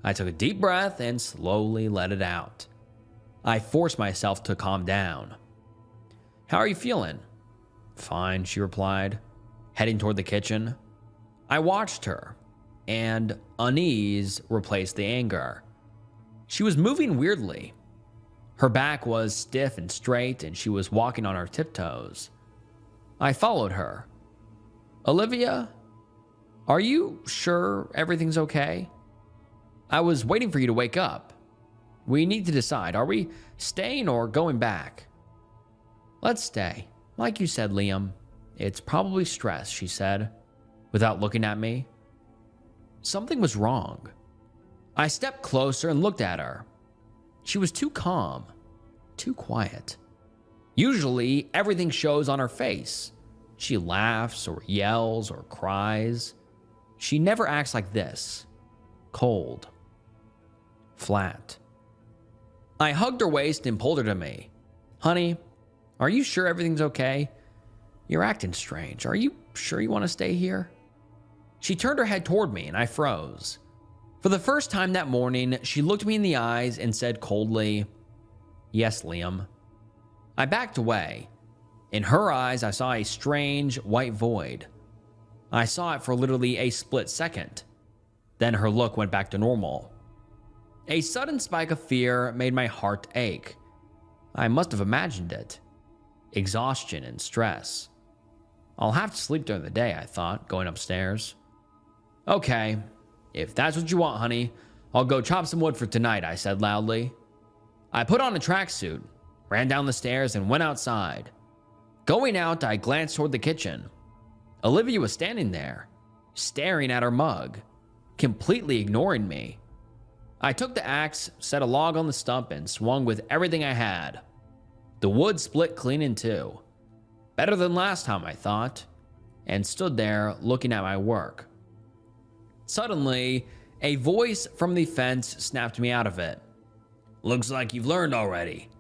I took a deep breath and slowly let it out. I forced myself to calm down. "How are you feeling?" "Fine," she replied, heading toward the kitchen. I watched her, and unease replaced the anger. She was moving weirdly. Her back was stiff and straight, and she was walking on her tiptoes. I followed her. "Olivia, are you sure everything's okay? I was waiting for you to wake up. We need to decide. Are we staying or going back?" "Let's stay. Like you said, Liam. It's probably stress," she said, without looking at me. Something was wrong. I stepped closer and looked at her. She was too calm, too quiet. Usually, everything shows on her face. She laughs or yells or cries. She never acts like this. Cold. Flat. I hugged her waist and pulled her to me. "Honey, are you sure everything's okay? You're acting strange. Are you sure you want to stay here?" She turned her head toward me and I froze. For the first time that morning, she looked me in the eyes and said coldly, "Yes, Liam." I backed away. In her eyes, I saw a strange white void. I saw it for literally a split second. Then her look went back to normal. A sudden spike of fear made my heart ache. I must have imagined it. Exhaustion and stress. I'll have to sleep during the day, I thought, going upstairs. "Okay, if that's what you want, honey, I'll go chop some wood for tonight," I said loudly. I put on a tracksuit, ran down the stairs, and went outside. Going out, I glanced toward the kitchen. Olivia was standing there, staring at her mug, completely ignoring me. I took the axe, set a log on the stump, and swung with everything I had. The wood split clean in two. Better than last time, I thought, and stood there looking at my work. Suddenly, a voice from the fence snapped me out of it. "Looks like you've learned already."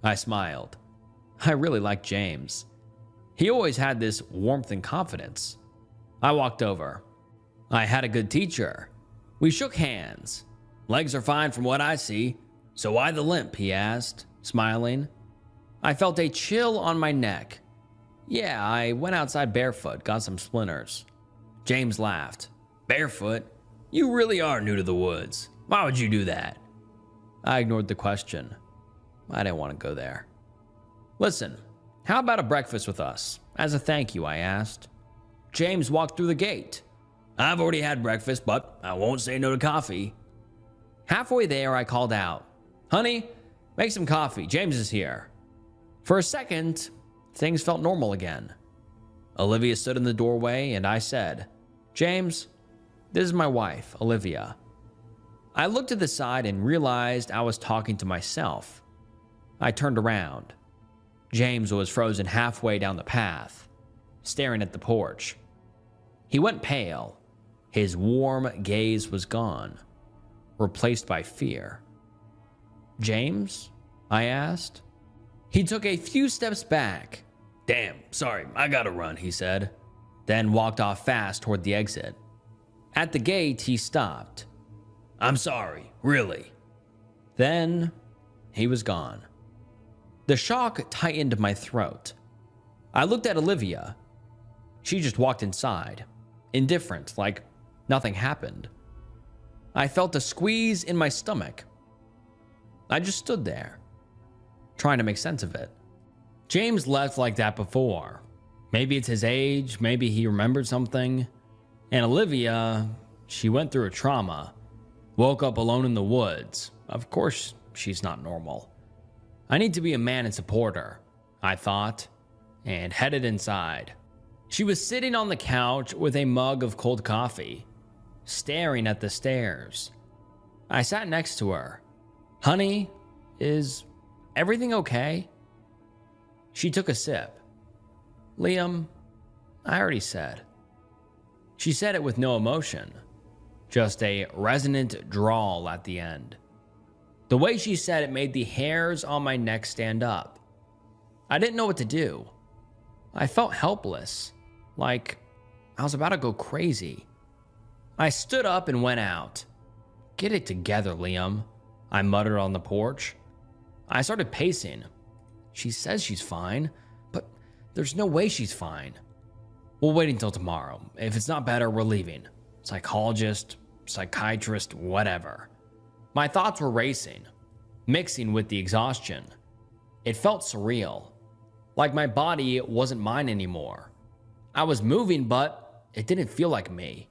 I smiled. I really liked James. He always had this warmth and confidence. I walked over. "I had a good teacher." We shook hands. "Legs are fine from what I see, so why the limp?" he asked, smiling. I felt a chill on my neck. "Yeah, I went outside barefoot, got some splinters." James laughed. "Barefoot? You really are new to the woods. Why would you do that?" I ignored the question. I didn't want to go there. "Listen, how about a breakfast with us? As a thank you," I asked. James walked through the gate. "I've already had breakfast, but I won't say no to coffee." Halfway there, I called out, "Honey, make some coffee. James is here." For a second, things felt normal again. Olivia stood in the doorway, and I said, "James, this is my wife, Olivia." I looked to the side and realized I was talking to myself. I turned around. James was frozen halfway down the path, staring at the porch. He went pale. His warm gaze was gone, replaced by fear. "James?" I asked. He took a few steps back. "Damn, sorry, I gotta run," he said, then walked off fast toward the exit. At the gate, he stopped. "I'm sorry, really." Then he was gone. The shock tightened my throat. I looked at Olivia. She just walked inside, indifferent, like nothing happened. I felt a squeeze in my stomach. I just stood there, trying to make sense of it. James left like that before. Maybe it's his age, maybe he remembered something. And Olivia, she went through a trauma. Woke up alone in the woods. Of course, she's not normal. I need to be a man and support her, I thought, and headed inside. She was sitting on the couch with a mug of cold coffee, staring at the stairs. I sat next to her. Honey, is everything okay? She took a sip. Liam, I already said. She said it with no emotion, just a resonant drawl at the end. The way she said it made the hairs on my neck stand up. I didn't know what to do. I felt helpless, like I was about to go crazy. I stood up and went out. Get it together, Liam, I muttered on the porch. I started pacing. She says she's fine, but there's no way she's fine. We'll wait until tomorrow. If it's not better, we're leaving. Psychologist, psychiatrist, whatever. My thoughts were racing, mixing with the exhaustion. It felt surreal, like my body wasn't mine anymore. I was moving, but it didn't feel like me.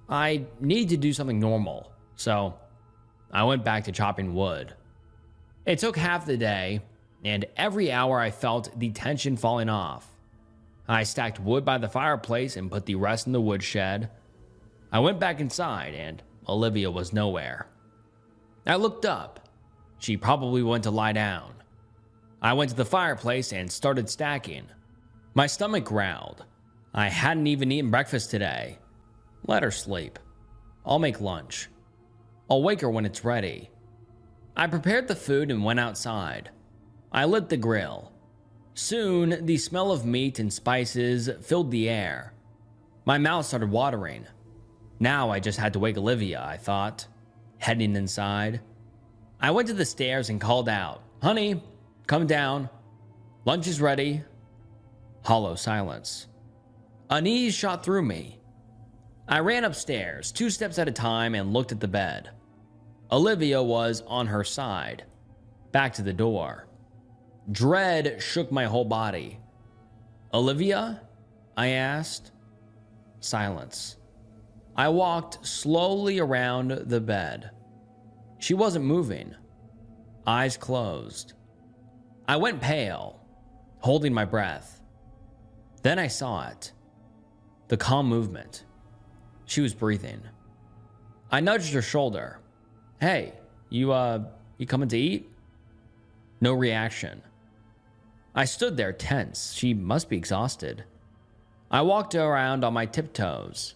I needed to do something normal, so I went back to chopping wood. It took half the day, and every hour I felt the tension falling off. I stacked wood by the fireplace and put the rest in the woodshed. I went back inside, and Olivia was nowhere. I looked up. She probably went to lie down. I went to the fireplace and started stacking. My stomach growled. I hadn't even eaten breakfast today. Let her sleep. I'll make lunch. I'll wake her when it's ready. I prepared the food and went outside. I lit the grill. Soon, the smell of meat and spices filled the air. My mouth started watering. Now I just had to wake Olivia, I thought, heading inside. I went to the stairs and called out, Honey, come down. Lunch is ready. Hollow silence. Unease shot through me. I ran upstairs, 2 steps at a time, and looked at the bed. Olivia was on her side, back to the door. Dread shook my whole body. Olivia? I asked. Silence. I walked slowly around the bed. She wasn't moving. Eyes closed. I went pale, holding my breath. Then I saw it. The calm movement. She was breathing. I nudged her shoulder. Hey, you coming to eat? No reaction. I stood there tense. She must be exhausted. I walked around on my tiptoes.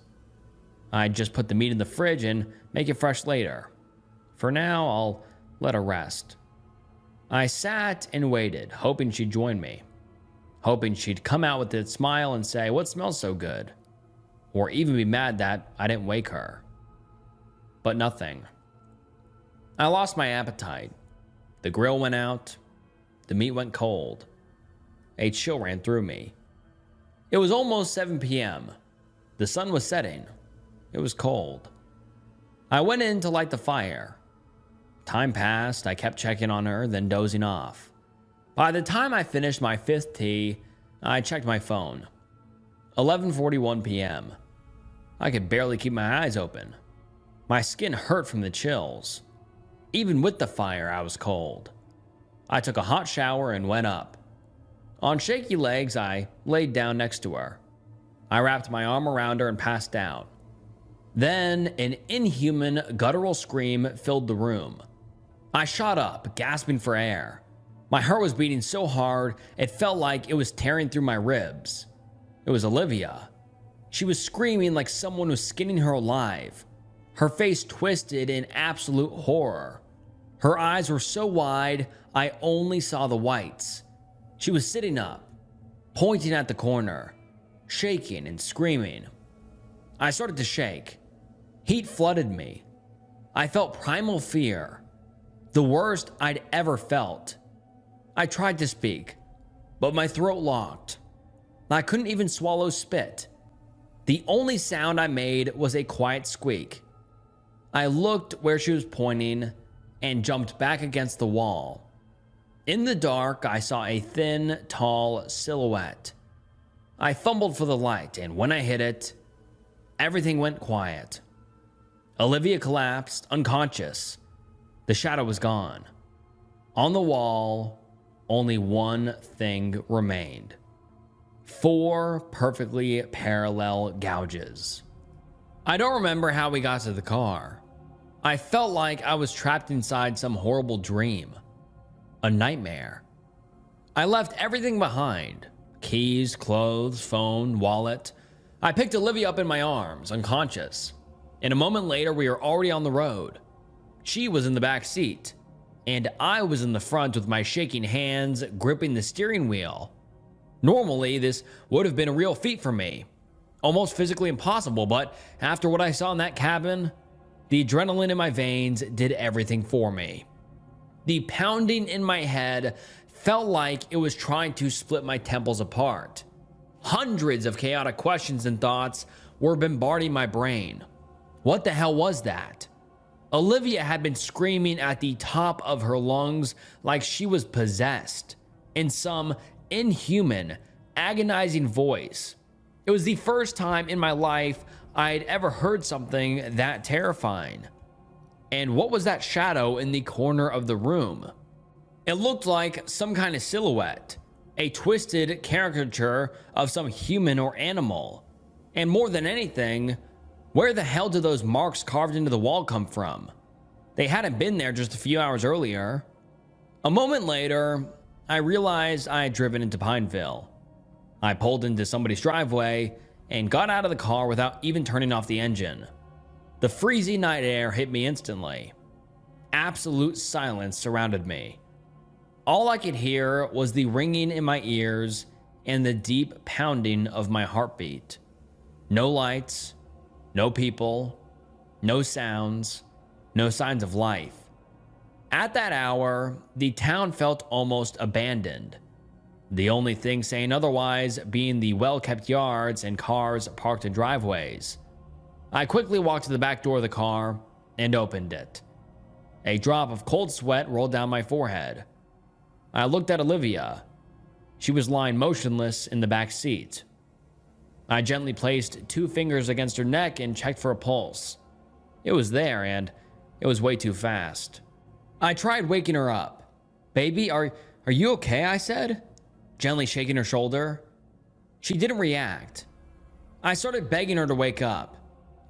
I'd just put the meat in the fridge and make it fresh later. For now, I'll let her rest. I sat and waited, hoping she'd join me. Hoping she'd come out with a smile and say, what smells so good? Or even be mad that I didn't wake her. But nothing. I lost my appetite. The grill went out. The meat went cold. A chill ran through me. It was almost 7 p.m. The sun was setting. It was cold. I went in to light the fire. Time passed. I kept checking on her, then dozing off. By the time I finished my 5th tea, I checked my phone. 11:41 p.m. I could barely keep my eyes open. My skin hurt from the chills. Even with the fire, I was cold. I took a hot shower and went up. On shaky legs, I laid down next to her. I wrapped my arm around her and passed out. Then, an inhuman, guttural scream filled the room. I shot up, gasping for air. My heart was beating so hard, it felt like it was tearing through my ribs. It was Olivia. She was screaming like someone was skinning her alive. Her face twisted in absolute horror. Her eyes were so wide, I only saw the whites. She was sitting up, pointing at the corner, shaking and screaming. I started to shake. Heat flooded me. I felt primal fear, the worst I'd ever felt. I tried to speak, but my throat locked. I couldn't even swallow spit. The only sound I made was a quiet squeak. I looked where she was pointing and jumped back against the wall. In the dark, I saw a thin, tall silhouette. I fumbled for the light, and when I hit it, everything went quiet. Olivia collapsed, unconscious. The shadow was gone. On the wall, only one thing remained. 4 perfectly parallel gouges. I don't remember how we got to the car. I felt like I was trapped inside some horrible dream. A nightmare. I left everything behind. Keys, clothes, phone, wallet. I picked Olivia up in my arms, unconscious. And a moment later, we were already on the road. She was in the back seat, and I was in the front with my shaking hands gripping the steering wheel. Normally, this would have been a real feat for me. Almost physically impossible, but after what I saw in that cabin, the adrenaline in my veins did everything for me. The pounding in my head felt like it was trying to split my temples apart. Hundreds of chaotic questions and thoughts were bombarding my brain. What the hell was that? Olivia had been screaming at the top of her lungs like she was possessed, in some inhuman, agonizing voice. It was the first time in my life I'd ever heard something that terrifying. And what was that shadow in the corner of the room? It looked like some kind of silhouette, a twisted caricature of some human or animal. And more than anything, where the hell did those marks carved into the wall come from? They hadn't been there just a few hours earlier. A moment later, I realized I had driven into Pineville. I pulled into somebody's driveway and got out of the car without even turning off the engine. The freezing night air hit me instantly. Absolute silence surrounded me. All I could hear was the ringing in my ears and the deep pounding of my heartbeat. No lights, no people, no sounds, no signs of life. At that hour, the town felt almost abandoned. The only thing saying otherwise being the well-kept yards and cars parked in driveways. I quickly walked to the back door of the car and opened it. A drop of cold sweat rolled down my forehead. I looked at Olivia. She was lying motionless in the back seat. I gently placed 2 fingers against her neck and checked for a pulse. It was there, and it was way too fast. I tried waking her up. "Baby, are you okay?" I said, gently shaking her shoulder. She didn't react. I started begging her to wake up,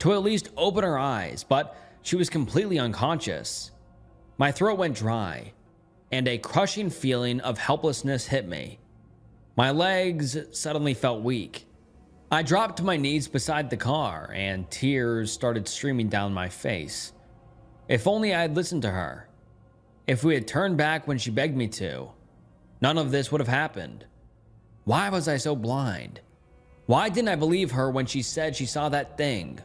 to at least open her eyes, but she was completely unconscious. My throat went dry, and a crushing feeling of helplessness hit me. My legs suddenly felt weak. I dropped to my knees beside the car, and tears started streaming down my face. If only I had listened to her. If we had turned back when she begged me to, none of this would have happened. Why was I so blind? Why didn't I believe her when she said she saw that thing?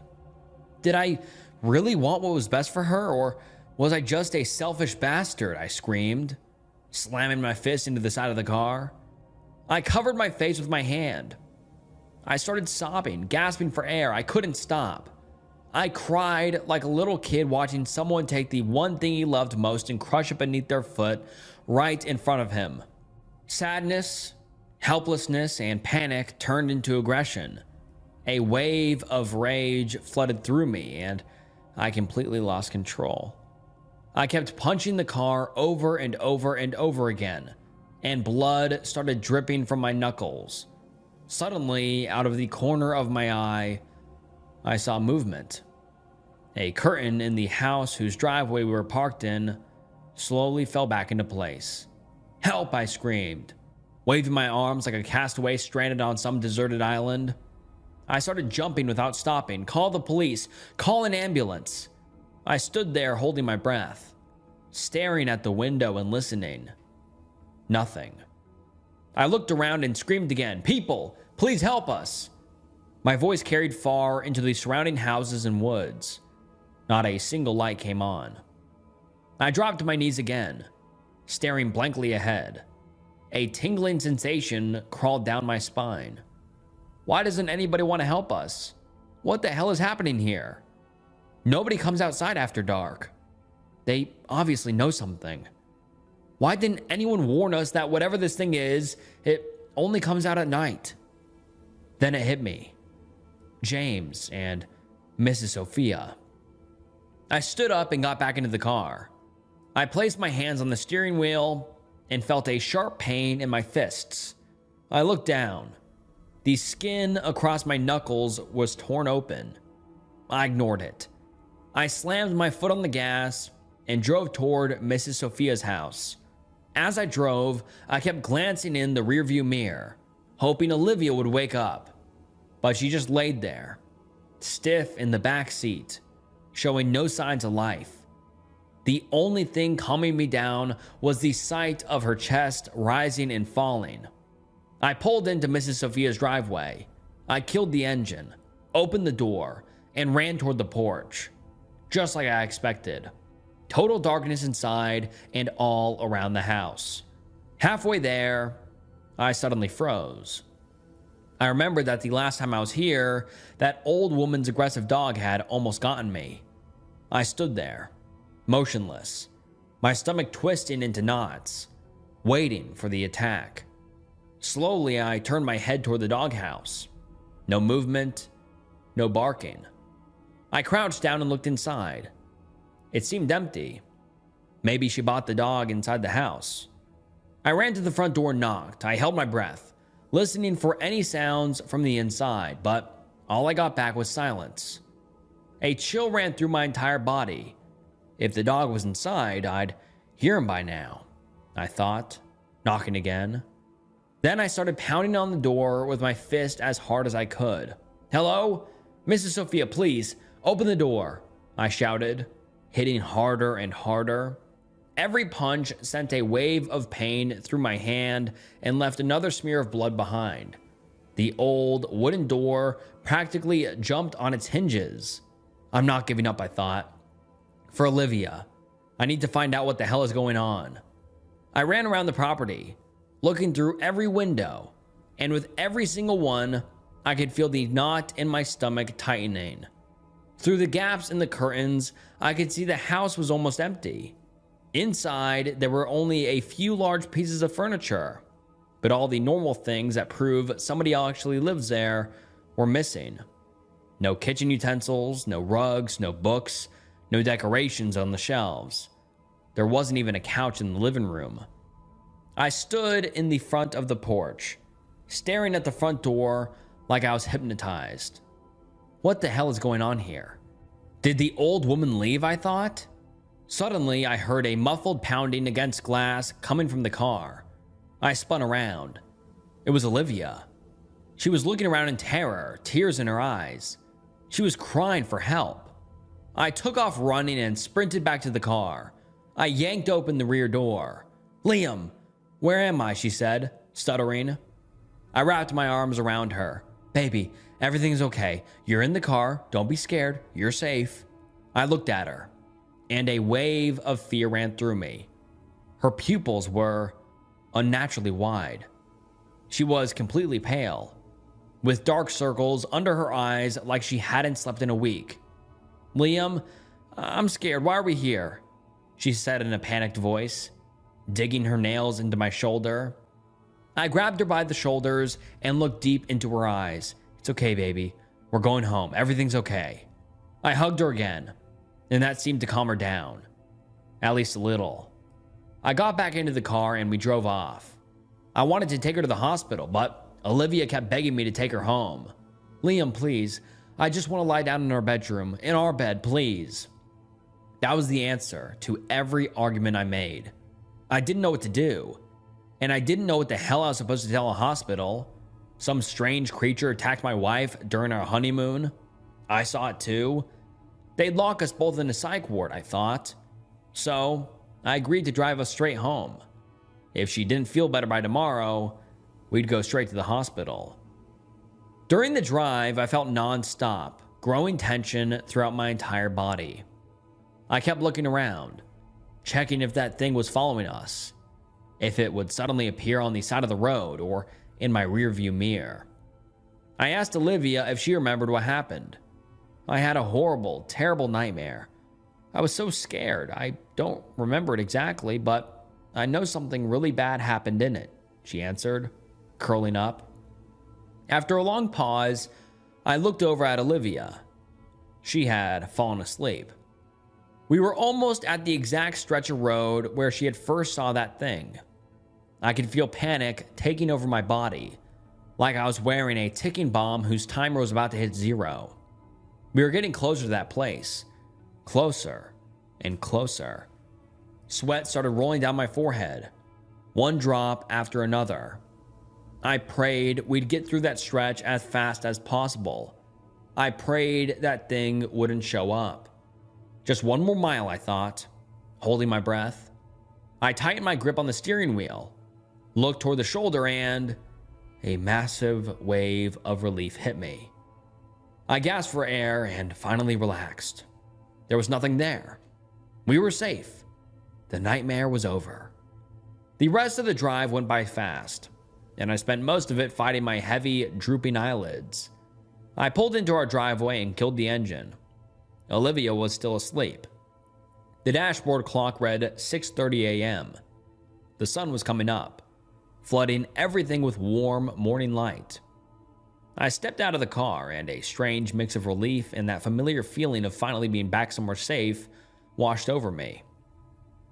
Did I really want what was best for her, or was I just a selfish bastard? I screamed, slamming my fist into the side of the car. I covered my face with my hand. I started sobbing, gasping for air. I couldn't stop. I cried like a little kid watching someone take the one thing he loved most and crush it beneath their foot right in front of him. Sadness, helplessness, and panic turned into aggression. A wave of rage flooded through me, and I completely lost control. I kept punching the car over and over and over again, and blood started dripping from my knuckles. Suddenly, out of the corner of my eye, I saw movement. A curtain in the house whose driveway we were parked in slowly fell back into place. "Help!" I screamed, waving my arms like a castaway stranded on some deserted island. I started jumping without stopping. "Call the police! Call an ambulance!" I stood there holding my breath, staring at the window and listening. Nothing. I looked around and screamed again, "People, please help us!" My voice carried far into the surrounding houses and woods. Not a single light came on. I dropped to my knees again, staring blankly ahead. A tingling sensation crawled down my spine. Why doesn't anybody want to help us? What the hell is happening here? Nobody comes outside after dark. They obviously know something. Why didn't anyone warn us that whatever this thing is, it only comes out at night? Then it hit me. James and Mrs. Sophia. I stood up and got back into the car. I placed my hands on the steering wheel and felt a sharp pain in my fists. I looked down. The skin across my knuckles was torn open. I ignored it. I slammed my foot on the gas and drove toward Mrs. Sophia's house. As I drove, I kept glancing in the rearview mirror, hoping Olivia would wake up. But she just laid there, stiff in the back seat, showing no signs of life. The only thing calming me down was the sight of her chest rising and falling. I pulled into Mrs. Sophia's driveway. I killed the engine, opened the door, and ran toward the porch. Just like I expected. Total darkness inside and all around the house. Halfway there, I suddenly froze. I remembered that the last time I was here, that old woman's aggressive dog had almost gotten me. I stood there, motionless, my stomach twisting into knots, waiting for the attack. Slowly, I turned my head toward the doghouse. No movement, no barking. I crouched down and looked inside. It seemed empty. Maybe she bought the dog inside the house. I ran to the front door and knocked. I held my breath, listening for any sounds from the inside, but all I got back was silence. A chill ran through my entire body. If the dog was inside, I'd hear him by now, I thought, knocking again. Then I started pounding on the door with my fist as hard as I could. "Hello? Mrs. Sophia, please, open the door," I shouted, hitting harder and harder. Every punch sent a wave of pain through my hand and left another smear of blood behind. The old wooden door practically jumped on its hinges. I'm not giving up, I thought. For Olivia, I need to find out what the hell is going on. I ran around the property, looking through every window, and with every single one, I could feel the knot in my stomach tightening. Through the gaps in the curtains, I could see the house was almost empty. Inside, there were only a few large pieces of furniture, but all the normal things that prove somebody actually lives there were missing. No kitchen utensils, no rugs, no books, no decorations on the shelves. There wasn't even a couch in the living room. I stood in the front of the porch, staring at the front door like I was hypnotized. What the hell is going on here? Did the old woman leave, I thought? Suddenly, I heard a muffled pounding against glass coming from the car. I spun around. It was Olivia. She was looking around in terror, tears in her eyes. She was crying for help. I took off running and sprinted back to the car. I yanked open the rear door. "Liam, where am I?" she said, stuttering. I wrapped my arms around her. "Baby, everything's okay. You're in the car. Don't be scared. You're safe." I looked at her, and a wave of fear ran through me. Her pupils were unnaturally wide. She was completely pale, with dark circles under her eyes like she hadn't slept in a week. "Liam, I'm scared. Why are we here?" she said in a panicked voice, digging her nails into my shoulder. I grabbed her by the shoulders and looked deep into her eyes. "It's okay, baby. We're going home. Everything's okay." I hugged her again, and that seemed to calm her down, at least a little. I got back into the car and we drove off. I wanted to take her to the hospital, but Olivia kept begging me to take her home. "Liam, please. I just want to lie down in our bedroom, in our bed, please." That was the answer to every argument I made. I didn't know what to do, and I didn't know what the hell I was supposed to tell a hospital. Some strange creature attacked my wife during our honeymoon. I saw it too. They'd lock us both in a psych ward, I thought. So I agreed to drive us straight home. If she didn't feel better by tomorrow, we'd go straight to the hospital. During the drive, I felt nonstop, growing tension throughout my entire body. I kept looking around, checking if that thing was following us, if it would suddenly appear on the side of the road or in my rearview mirror. I asked Olivia if she remembered what happened. I had a horrible, terrible nightmare. I was so scared. I don't remember it exactly, but I know something really bad happened in it, she answered, curling up. After a long pause, I looked over at Olivia. She had fallen asleep. We were almost at the exact stretch of road where she had first saw that thing. I could feel panic taking over my body, like I was wearing a ticking bomb whose timer was about to hit 0. We were getting closer to that place. Closer and closer. Sweat started rolling down my forehead, one drop after another. I prayed we'd get through that stretch as fast as possible. I prayed that thing wouldn't show up. Just one more mile, I thought, holding my breath. I tightened my grip on the steering wheel, looked toward the shoulder, and a massive wave of relief hit me. I gasped for air and finally relaxed. There was nothing there. We were safe. The nightmare was over. The rest of the drive went by fast, and I spent most of it fighting my heavy, drooping eyelids. I pulled into our driveway and killed the engine. Olivia was still asleep. The dashboard clock read 6:30 a.m. The sun was coming up, flooding everything with warm morning light. I stepped out of the car, and a strange mix of relief and that familiar feeling of finally being back somewhere safe washed over me.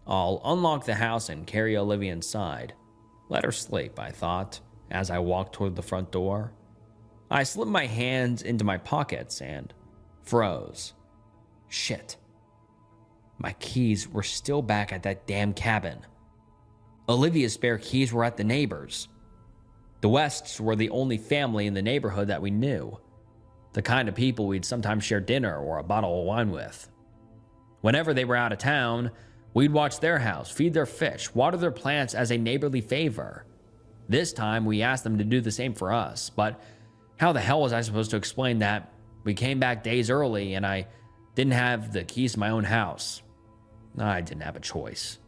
I'll unlock the house and carry Olivia inside. Let her sleep, I thought, as I walked toward the front door. I slipped my hands into my pockets and froze. Shit. My keys were still back at that damn cabin. Olivia's spare keys were at the neighbors. The Wests were the only family in the neighborhood that we knew, the kind of people we'd sometimes share dinner or a bottle of wine with. Whenever they were out of town, we'd watch their house, feed their fish, water their plants as a neighborly favor. This time, we asked them to do the same for us, but how the hell was I supposed to explain that we came back days early and I didn't have the keys to my own house? I didn't have a choice.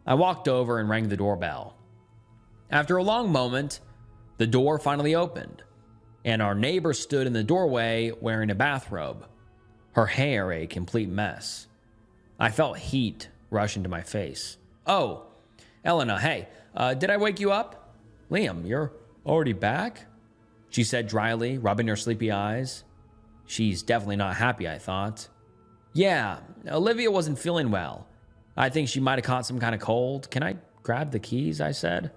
I walked over and rang the doorbell. After a long moment, the door finally opened, and our neighbor stood in the doorway wearing a bathrobe, her hair a complete mess. I felt heat rush into my face. "Oh, Elena, hey, did I wake you up?" "Liam, you're already back?" she said dryly, rubbing her sleepy eyes. She's definitely not happy, I thought. "Yeah, Olivia wasn't feeling well. I think she might have caught some kind of cold. Can I grab the keys?" I said,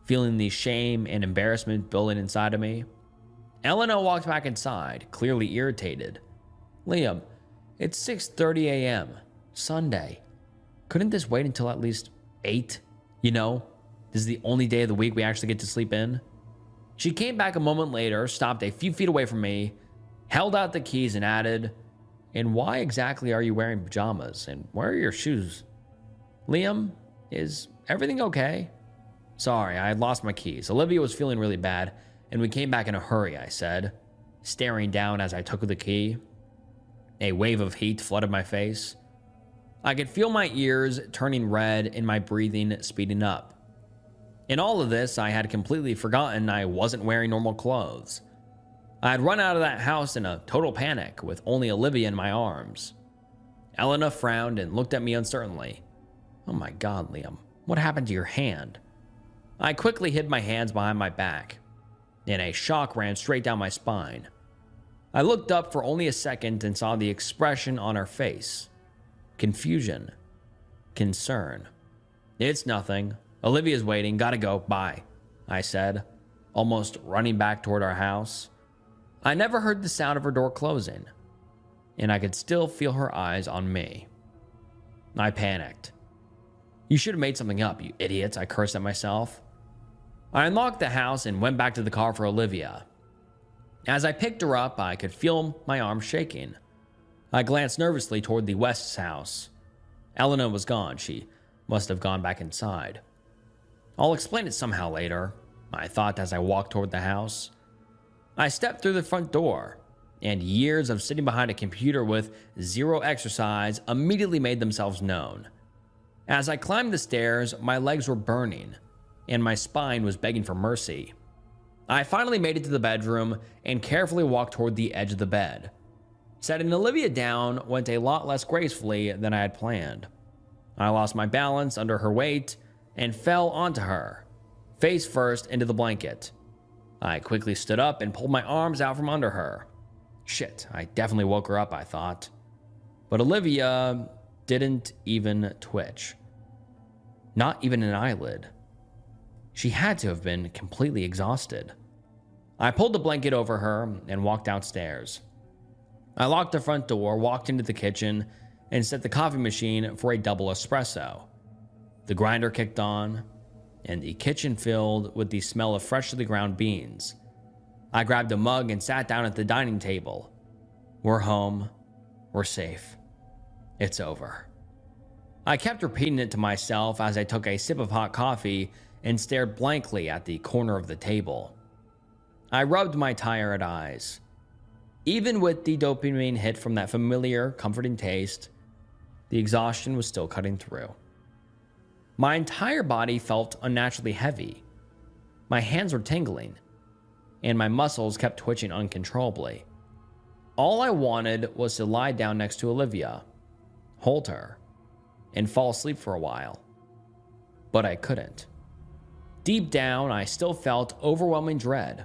feeling the shame and embarrassment building inside of me. Elena walked back inside, clearly irritated. "Liam, it's 6:30 a.m., Sunday. Couldn't this wait until at least 8? You know, this is the only day of the week we actually get to sleep in." She came back a moment later, stopped a few feet away from me, held out the keys, and added, "And why exactly are you wearing pajamas? And where are your shoes? Liam, is everything okay?" "Sorry, I had lost my keys. Olivia was feeling really bad, and we came back in a hurry," I said, staring down as I took the key. A wave of heat flooded my face. I could feel my ears turning red and my breathing speeding up. In all of this, I had completely forgotten I wasn't wearing normal clothes. I had run out of that house in a total panic with only Olivia in my arms. Elena frowned and looked at me uncertainly. "Oh my God, Liam, what happened to your hand?" I quickly hid my hands behind my back, and a shock ran straight down my spine. I looked up for only a second and saw the expression on her face. Confusion. Concern. "It's nothing. Olivia's waiting. Gotta go. Bye," I said, almost running back toward our house. I never heard the sound of her door closing, and I could still feel her eyes on me. I panicked. "You should have made something up, you idiots," I cursed at myself. I unlocked the house and went back to the car for Olivia. As I picked her up, I could feel my arm shaking. I glanced nervously toward the West's house. Elena was gone. She must have gone back inside. I'll explain it somehow later, I thought as I walked toward the house. I stepped through the front door, and years of sitting behind a computer with zero exercise immediately made themselves known. As I climbed the stairs, my legs were burning, and my spine was begging for mercy. I finally made it to the bedroom and carefully walked toward the edge of the bed. Setting Olivia down went a lot less gracefully than I had planned. I lost my balance under her weight and fell onto her, face first into the blanket. I quickly stood up and pulled my arms out from under her. Shit, I definitely woke her up, I thought. But Olivia didn't even twitch. Not even an eyelid. She had to have been completely exhausted. I pulled the blanket over her and walked downstairs. I locked the front door, walked into the kitchen, and set the coffee machine for a double espresso. The grinder kicked on, and the kitchen filled with the smell of freshly ground beans. I grabbed a mug and sat down at the dining table. We're home. We're safe. It's over. I kept repeating it to myself as I took a sip of hot coffee and stared blankly at the corner of the table. I rubbed my tired eyes. Even with the dopamine hit from that familiar, comforting taste, the exhaustion was still cutting through. My entire body felt unnaturally heavy. My hands were tingling, and my muscles kept twitching uncontrollably. All I wanted was to lie down next to Olivia, hold her, and fall asleep for a while. But I couldn't. Deep down, I still felt overwhelming dread.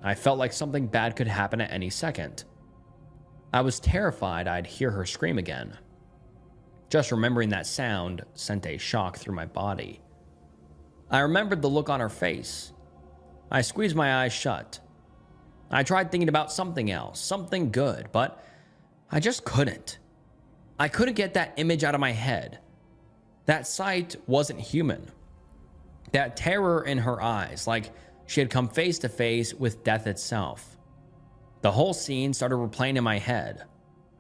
I felt like something bad could happen at any second. I was terrified I'd hear her scream again. Just remembering that sound sent a shock through my body. I remembered the look on her face. I squeezed my eyes shut. I tried thinking about something else, something good, but I just couldn't. I couldn't get that image out of my head. That sight wasn't human. That terror in her eyes, like she had come face to face with death itself. The whole scene started replaying in my head,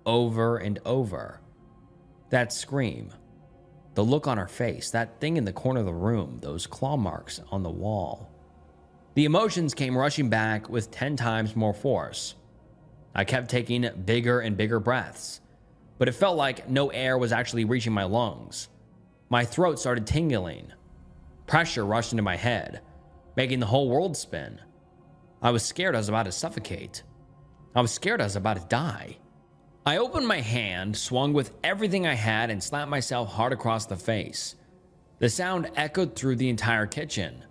over and over. That scream, the look on her face, that thing in the corner of the room, those claw marks on the wall. The emotions came rushing back with 10 times more force. I kept taking bigger and bigger breaths, but it felt like no air was actually reaching my lungs. My throat started tingling. Pressure rushed into my head, making the whole world spin. I was scared I was about to suffocate. I was scared I was about to die. I opened my hand, swung with everything I had, and slapped myself hard across the face. The sound echoed through the entire kitchen,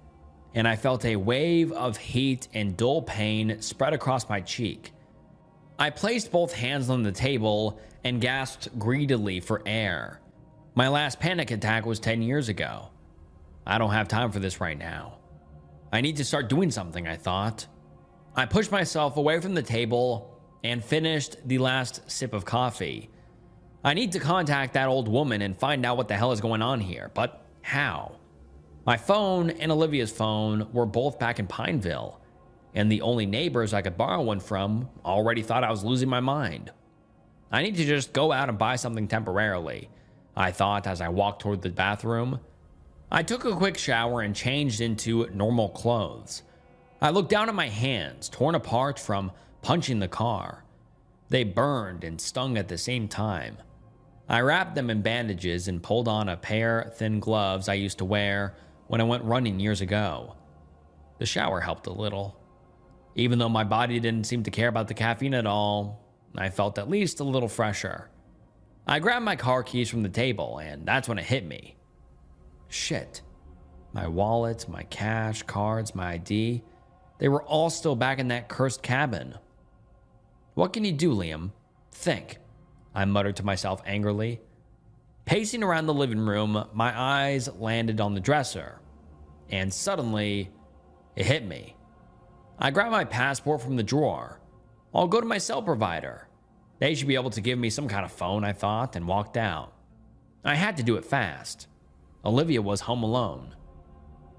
and I felt a wave of heat and dull pain spread across my cheek. I placed both hands on the table and gasped greedily for air. My last panic attack was 10 years ago. I don't have time for this right now. I need to start doing something, I thought. I pushed myself away from the table and finished the last sip of coffee. I need to contact that old woman and find out what the hell is going on here, but how? My phone and Olivia's phone were both back in Pineville, and the only neighbors I could borrow one from already thought I was losing my mind. I need to just go out and buy something temporarily, I thought as I walked toward the bathroom. I took a quick shower and changed into normal clothes. I looked down at my hands, torn apart from punching the car. They burned and stung at the same time. I wrapped them in bandages and pulled on a pair of thin gloves I used to wear when I went running years ago. The shower helped a little. Even though my body didn't seem to care about the caffeine at all, I felt at least a little fresher. I grabbed my car keys from the table, and that's when it hit me. Shit. My wallet, my cash, cards, my ID, they were all still back in that cursed cabin. What can you do, Liam? Think, I muttered to myself angrily. Pacing around the living room, my eyes landed on the dresser, and suddenly, it hit me. I grabbed my passport from the drawer. I'll go to my cell provider. They should be able to give me some kind of phone, I thought, and walked out. I had to do it fast. Olivia was home alone.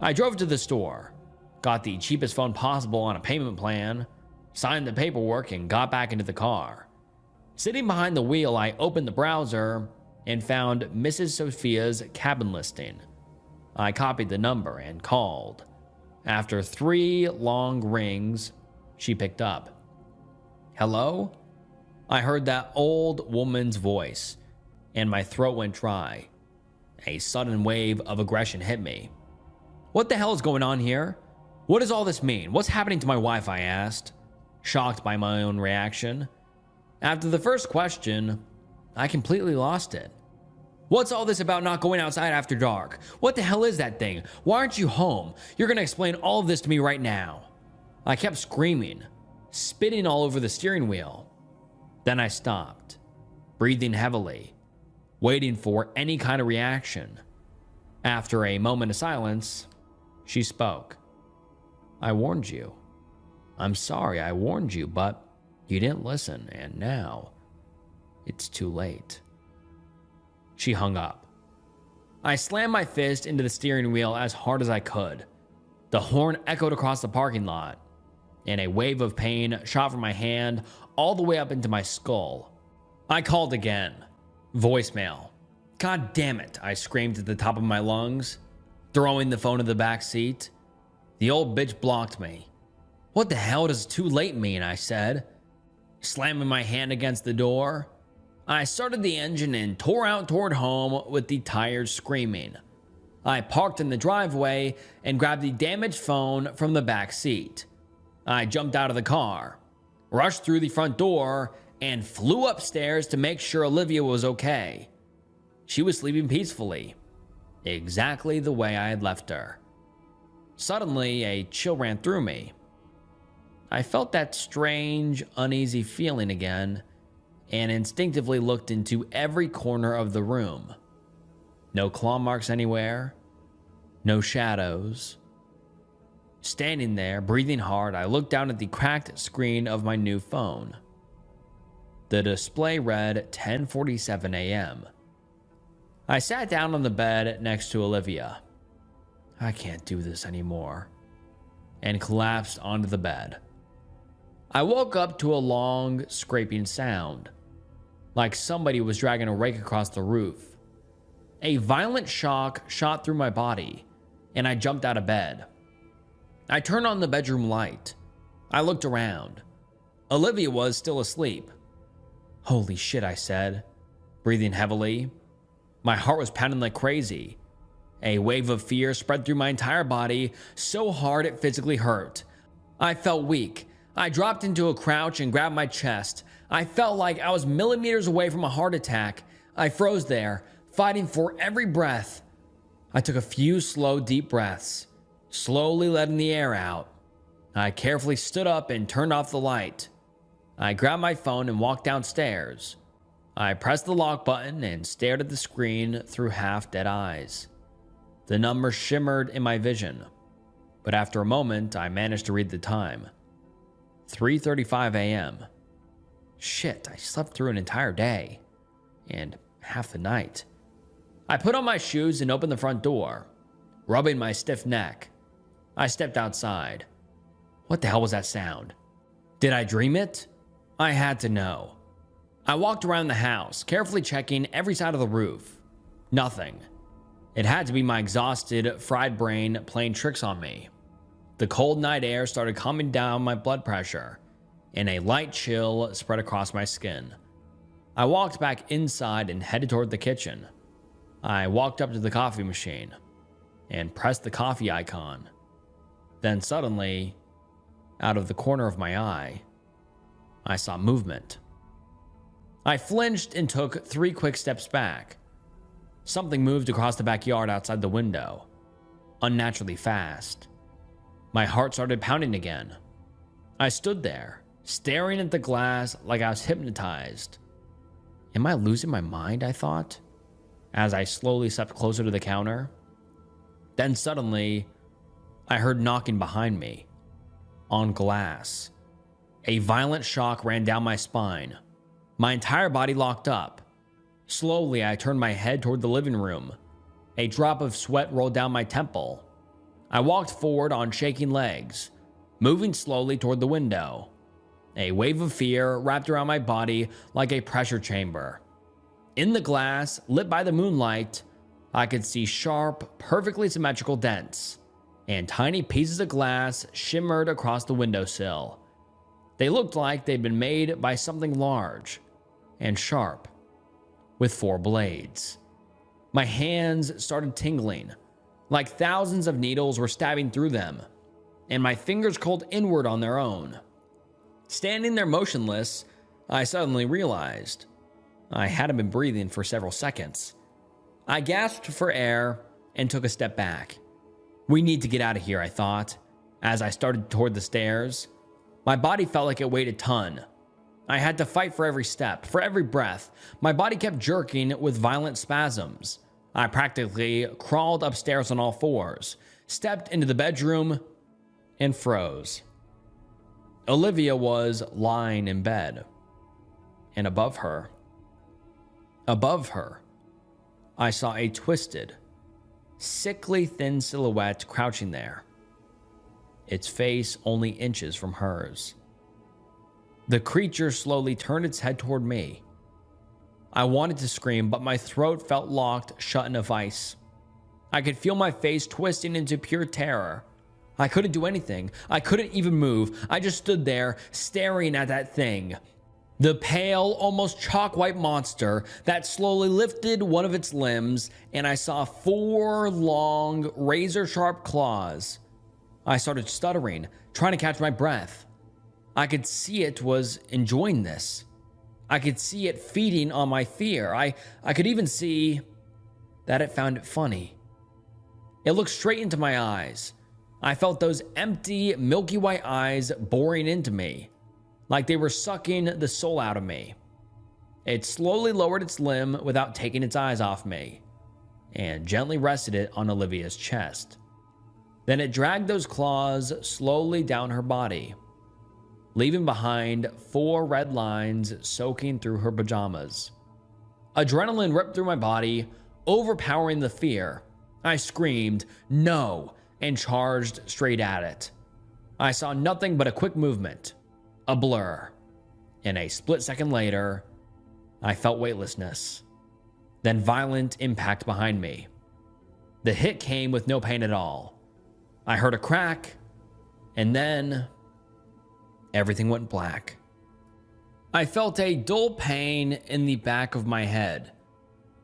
I drove to the store, got the cheapest phone possible on a payment plan, signed the paperwork, and got back into the car. Sitting behind the wheel, I opened the browser and found Mrs. Sophia's cabin listing. I copied the number and called. After 3 long rings, she picked up. Hello? I heard that old woman's voice, and my throat went dry. A sudden wave of aggression hit me. What the hell is going on here? What does all this mean? What's happening to my wife? I asked, shocked by my own reaction. After the first question, I completely lost it. What's all this about not going outside after dark? What the hell is that thing? Why aren't you home? You're gonna explain all of this to me right now. I kept screaming, spitting all over the steering wheel. Then I stopped, breathing heavily. waiting for any kind of reaction. After a moment of silence, she spoke. "I warned you. I'm sorry I warned you, but you didn't listen, and now it's too late." She hung up. I slammed my fist into the steering wheel as hard as I could. The horn echoed across the parking lot, and a wave of pain shot from my hand all the way up into my skull. I called again. Voicemail. "God damn it," I screamed at the top of my lungs, throwing the phone in the back seat. The old bitch blocked me. "What the hell does too late mean?" I said, slamming my hand against the door. I started the engine and tore out toward home with the tires screaming. I parked in the driveway and grabbed the damaged phone from the back seat. I jumped out of the car, rushed through the front door, and flew upstairs to make sure Olivia was okay. She was sleeping peacefully, exactly the way I had left her. Suddenly, a chill ran through me. I felt that strange, uneasy feeling again, and instinctively looked into every corner of the room. No claw marks anywhere, no shadows. Standing there, breathing hard, I looked down at the cracked screen of my new phone. The display read 10:47 a.m. I sat down on the bed next to Olivia. "I can't do this anymore," and collapsed onto the bed. I woke up to a long, scraping sound, like somebody was dragging a rake across the roof. A violent shock shot through my body, and I jumped out of bed. I turned on the bedroom light. I looked around. Olivia was still asleep. "Holy shit," I said, breathing heavily. My heart was pounding like crazy. A wave of fear spread through my entire body, so hard it physically hurt. I felt weak. I dropped into a crouch and grabbed my chest. I felt like I was millimeters away from a heart attack. I froze there, fighting for every breath. I took a few slow, deep breaths, slowly letting the air out. I carefully stood up and turned off the light. I grabbed my phone and walked downstairs. I pressed the lock button and stared at the screen through half-dead eyes. The numbers shimmered in my vision, but after a moment, I managed to read the time. 3:35 a.m. Shit, I slept through an entire day, and half the night. I put on my shoes and opened the front door, rubbing my stiff neck. I stepped outside. What the hell was that sound? Did I dream it? I had to know. I walked around the house, carefully checking every side of the roof. Nothing. It had to be my exhausted, fried brain playing tricks on me. The cold night air started calming down my blood pressure, and a light chill spread across my skin. I walked back inside and headed toward the kitchen. I walked up to the coffee machine and pressed the coffee icon. Then suddenly, out of the corner of my eye, I saw movement. I flinched and took 3 quick steps back. Something moved across the backyard outside the window, unnaturally fast. My heart started pounding again. I stood there, staring at the glass like I was hypnotized. Am I losing my mind, I thought, as I slowly stepped closer to the counter. Then suddenly, I heard knocking behind me, on glass. A violent shock ran down my spine. My entire body locked up. Slowly, I turned my head toward the living room. A drop of sweat rolled down my temple. I walked forward on shaking legs, moving slowly toward the window. A wave of fear wrapped around my body like a pressure chamber. In the glass, lit by the moonlight, I could see sharp, perfectly symmetrical dents, and tiny pieces of glass shimmered across the windowsill. They looked like they'd been made by something large and sharp, with 4 blades. My hands started tingling, like thousands of needles were stabbing through them, and my fingers curled inward on their own. Standing there motionless, I suddenly realized I hadn't been breathing for several seconds. I gasped for air and took a step back. We need to get out of here, I thought, as I started toward the stairs. My body felt like it weighed a ton. I had to fight for every step, for every breath. My body kept jerking with violent spasms. I practically crawled upstairs on all fours, stepped into the bedroom, and froze. Olivia was lying in bed. And above her, I saw a twisted, sickly thin silhouette crouching there, its face only inches from hers. The creature slowly turned its head toward me. I wanted to scream, but my throat felt locked shut in a vice. I could feel my face twisting into pure terror. I couldn't do anything. I couldn't even move. I just stood there, staring at that thing. The pale, almost chalk-white monster that slowly lifted one of its limbs, and I saw 4 long, razor-sharp claws. I started stuttering, trying to catch my breath. I could see it was enjoying this. I could see it feeding on my fear. I could even see that it found it funny. It looked straight into my eyes. I felt those empty, milky white eyes boring into me, like they were sucking the soul out of me. It slowly lowered its limb without taking its eyes off me, and gently rested it on Olivia's chest. Then it dragged those claws slowly down her body, leaving behind 4 red lines soaking through her pajamas. Adrenaline ripped through my body, overpowering the fear. I screamed, "No!" and charged straight at it. I saw nothing but a quick movement, a blur, and a split second later, I felt weightlessness, then violent impact behind me. The hit came with no pain at all. I heard a crack, and then everything went black. I felt a dull pain in the back of my head,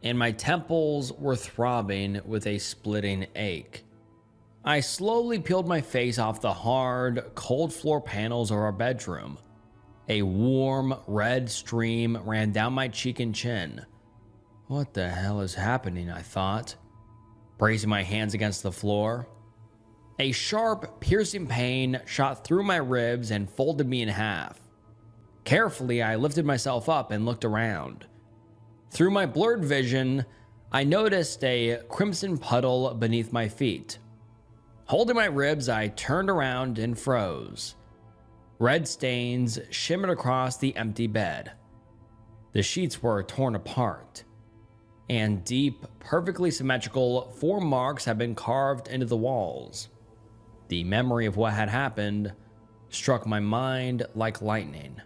and my temples were throbbing with a splitting ache. I slowly peeled my face off the hard, cold floor panels of our bedroom. A warm, red stream ran down my cheek and chin. What the hell is happening, I thought, bracing my hands against the floor. A sharp, piercing pain shot through my ribs and folded me in half. Carefully, I lifted myself up and looked around. Through my blurred vision, I noticed a crimson puddle beneath my feet. Holding my ribs, I turned around and froze. Red stains shimmered across the empty bed. The sheets were torn apart, and deep, perfectly symmetrical 4 marks had been carved into the walls. The memory of what had happened struck my mind like lightning.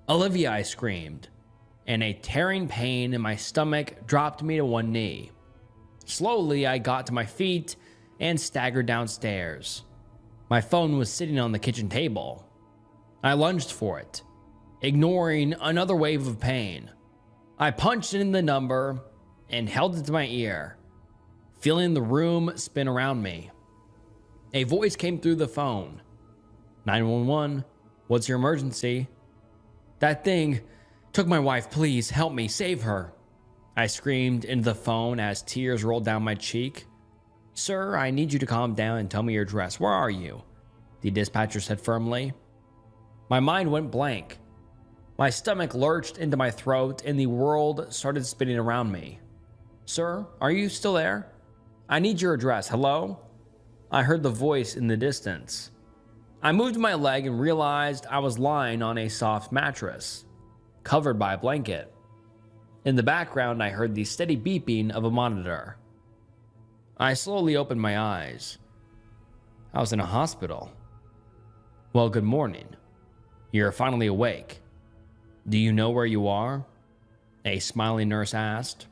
"Olivia," I screamed, and a tearing pain in my stomach dropped me to one knee. Slowly, I got to my feet and staggered downstairs. My phone was sitting on the kitchen table. I lunged for it, ignoring another wave of pain. I punched in the number and held it to my ear, feeling the room spin around me. A voice came through the phone. 911, what's your emergency? That thing took my wife, please help me, save her. I screamed into the phone as tears rolled down my cheek. Sir, I need you to calm down and tell me your address. Where are you? The dispatcher said firmly. My mind went blank. My stomach lurched into my throat and the world started spinning around me. Sir, are you still there? I need your address. Hello? I heard the voice in the distance. I moved my leg and realized I was lying on a soft mattress, covered by a blanket. In the background, I heard the steady beeping of a monitor. I slowly opened my eyes. I was in a hospital. Well, good morning. You're finally awake. Do you know where you are? A smiling nurse asked.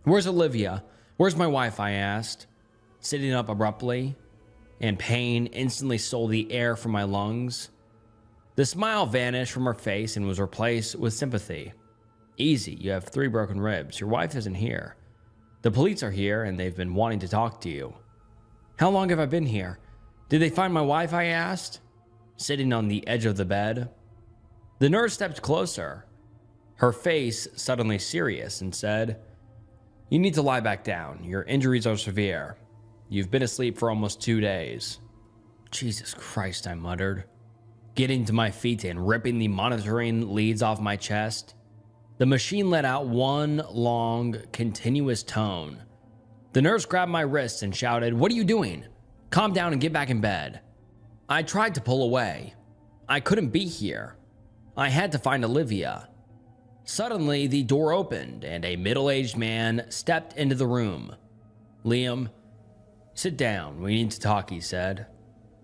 Where's Olivia? Where's my wife? I asked, sitting up abruptly, and pain instantly stole the air from my lungs. The smile vanished from her face and was replaced with sympathy. Easy, you have 3 broken ribs. Your wife isn't here. The police are here and they've been wanting to talk to you. How long have I been here? Did they find my wife? I asked, sitting on the edge of the bed. The nurse stepped closer, her face suddenly serious, and said, You need to lie back down. Your injuries are severe. You've been asleep for almost 2 days. Jesus Christ, I muttered. Getting to my feet and ripping the monitoring leads off my chest, the machine let out one long, continuous tone. The nurse grabbed my wrists and shouted, "What are you doing? Calm down and get back in bed." I tried to pull away. I couldn't be here. I had to find Olivia. Suddenly, the door opened and a middle-aged man stepped into the room. "Liam, sit down. We need to talk," he said,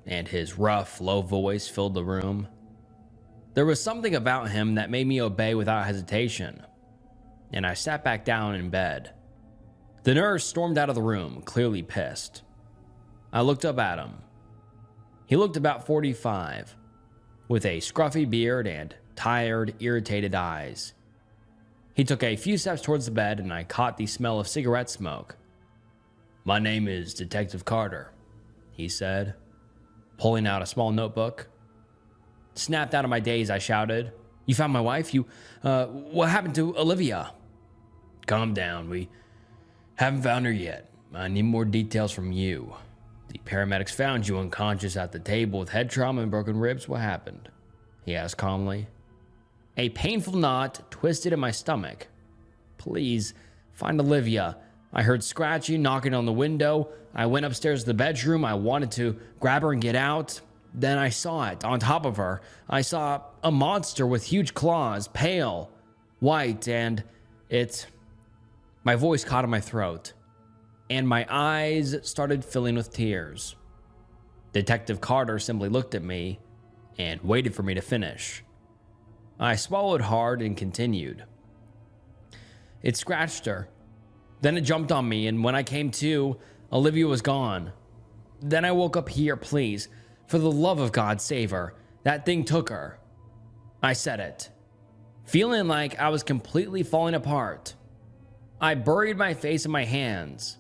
and his rough, low voice filled the room. There was something about him that made me obey without hesitation, and I sat back down in bed. The nurse stormed out of the room, clearly pissed. I looked up at him. He looked about 45, with a scruffy beard and tired, irritated eyes. He took a few steps towards the bed, and I caught the smell of cigarette smoke. "My name is Detective Carter," he said, pulling out a small notebook. Snapped out of my daze, I shouted, "You found my wife? What happened to Olivia?" "Calm down. We haven't found her yet. I need more details from you. The paramedics found you unconscious at the table with head trauma and broken ribs. What happened?" he asked calmly. A painful knot twisted in my stomach. "Please, find Olivia." I heard scratching, knocking on the window. I went upstairs to the bedroom. I wanted to grab her and get out. Then I saw it on top of her. I saw a monster with huge claws, pale, white, and my voice caught in my throat, and my eyes started filling with tears. Detective Carter simply looked at me and waited for me to finish. I swallowed hard and continued. "It scratched her. Then it jumped on me, and when I came to, Olivia was gone. Then I woke up here. Please, for the love of God, save her. That thing took her." I said it, feeling like I was completely falling apart. I buried my face in my hands,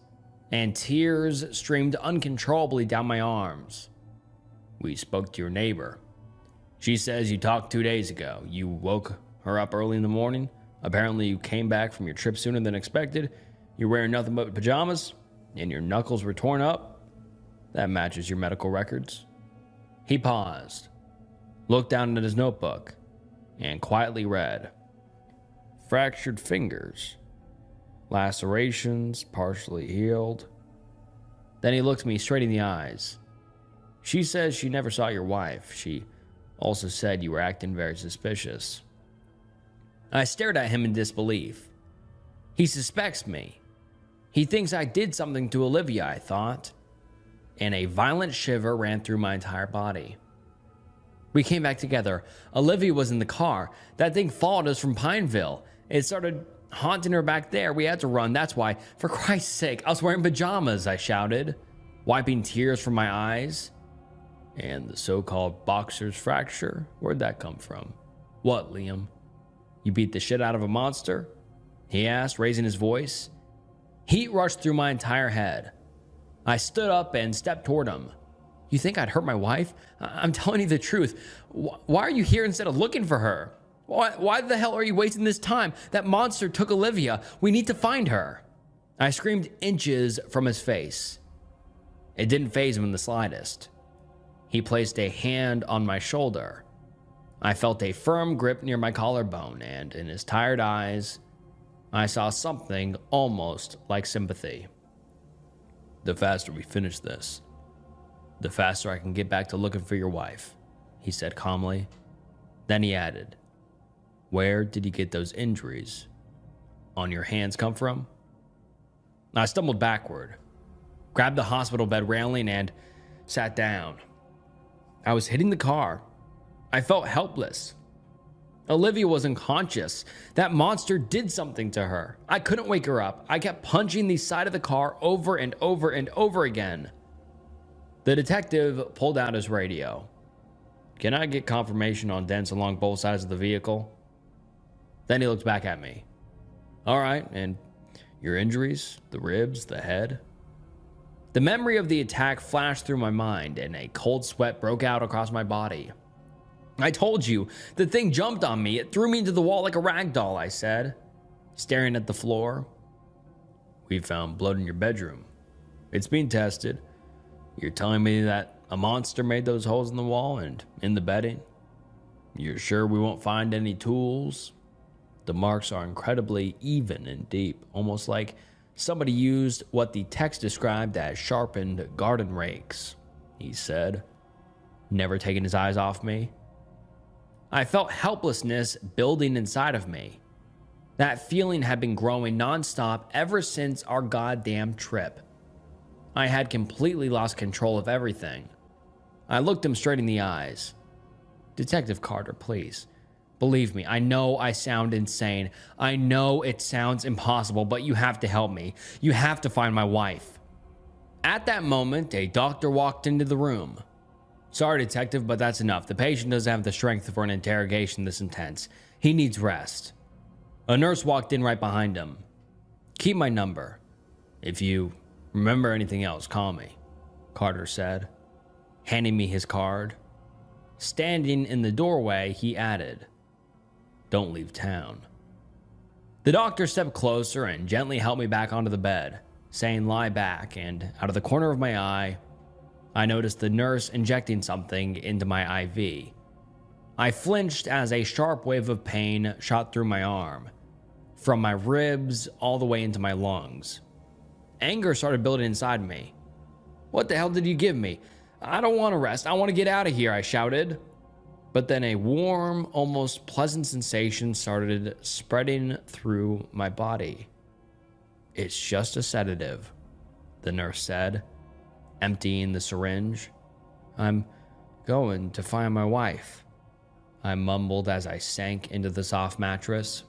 and tears streamed uncontrollably down my arms. "We spoke to your neighbor. She says you talked 2 days ago. You woke her up early in the morning. Apparently you came back from your trip sooner than expected. You're wearing nothing but pajamas, and your knuckles were torn up. That matches your medical records." He paused, looked down at his notebook, and quietly read, "Fractured fingers, lacerations partially healed." Then he looked me straight in the eyes. "She says she never saw your wife. She also said you were acting very suspicious." I stared at him in disbelief. He suspects me. He thinks I did something to Olivia, I thought, and a violent shiver ran through my entire body. We came back together. Olivia was in the car. That thing followed us from Pineville. It started haunting her back there. We had to run, that's why. For Christ's sake, I was wearing pajamas, I shouted, wiping tears from my eyes. "And the so-called boxer's fracture? Where'd that come from?" "What, Liam? You beat the shit out of a monster?" he asked, raising his voice. Heat rushed through my entire head. I stood up and stepped toward him. "You think I'd hurt my wife? I'm telling you the truth. Why are you here instead of looking for her? Why the hell are you wasting this time? That monster took Olivia. We need to find her." I screamed inches from his face. It didn't faze him in the slightest. He placed a hand on my shoulder. I felt a firm grip near my collarbone, and in his tired eyes, I saw something almost like sympathy. "The faster we finish this, the faster I can get back to looking for your wife," he said calmly. Then he added, "Where did you get those injuries on your hands come from?" I stumbled backward, grabbed the hospital bed railing, and sat down. I was hitting the car. I felt helpless. Olivia was unconscious. That monster did something to her. I couldn't wake her up. I kept punching the side of the car over and over and over again. The detective pulled out his radio. "Can I get confirmation on dents along both sides of the vehicle?" Then he looked back at me. "All right, and your injuries, the ribs, the head?" The memory of the attack flashed through my mind, and a cold sweat broke out across my body. "I told you, the thing jumped on me. It threw me into the wall like a rag doll," I said, staring at the floor. "We found blood in your bedroom. It's being tested. You're telling me that a monster made those holes in the wall and in the bedding?" "You're sure we won't find any tools?" "The marks are incredibly even and deep, almost like somebody used what the text described as sharpened garden rakes," he said, never taking his eyes off me. I felt helplessness building inside of me. That feeling had been growing nonstop ever since our goddamn trip. I had completely lost control of everything. I looked him straight in the eyes. "Detective Carter, please. Believe me, I know I sound insane. I know it sounds impossible, but you have to help me. You have to find my wife." At that moment, a doctor walked into the room. "Sorry, detective, but that's enough. The patient doesn't have the strength for an interrogation this intense. He needs rest." A nurse walked in right behind him. "Keep my number. If you remember anything else, call me," Carter said, handing me his card. Standing in the doorway, he added, "Don't leave town." The doctor stepped closer and gently helped me back onto the bed, saying lie back, and out of the corner of my eye, I noticed the nurse injecting something into my IV. I flinched as a sharp wave of pain shot through my arm, from my ribs all the way into my lungs. Anger started building inside me. "What the hell did you give me? I don't want to rest. I want to get out of here," I shouted. But then a warm, almost pleasant sensation started spreading through my body. "It's just a sedative," the nurse said, emptying the syringe. "I'm going to find my wife," I mumbled as I sank into the soft mattress.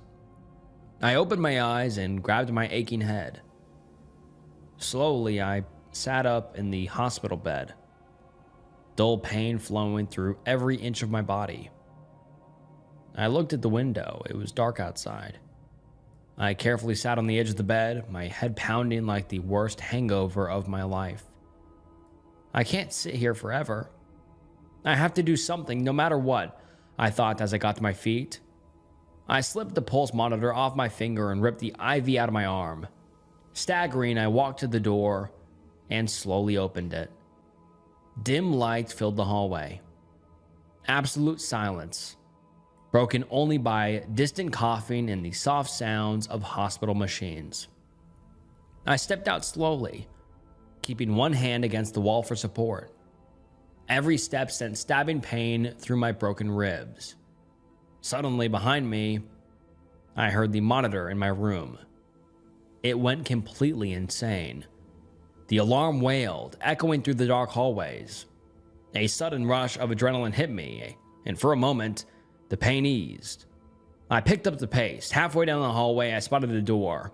I opened my eyes and grabbed my aching head. Slowly, I sat up in the hospital bed, dull pain flowing through every inch of my body. I looked at the window. It was dark outside. I carefully sat on the edge of the bed, my head pounding like the worst hangover of my life. I can't sit here forever. I have to do something, no matter what, I thought as I got to my feet. I slipped the pulse monitor off my finger and ripped the IV out of my arm. Staggering, I walked to the door and slowly opened it. Dim light filled the hallway. Absolute silence, broken only by distant coughing and the soft sounds of hospital machines. I stepped out slowly, keeping one hand against the wall for support. Every step sent stabbing pain through my broken ribs. Suddenly, behind me, I heard the monitor in my room. It went completely insane. The alarm wailed, echoing through the dark hallways. A sudden rush of adrenaline hit me, and for a moment, the pain eased. I picked up the pace. Halfway down the hallway, I spotted a door.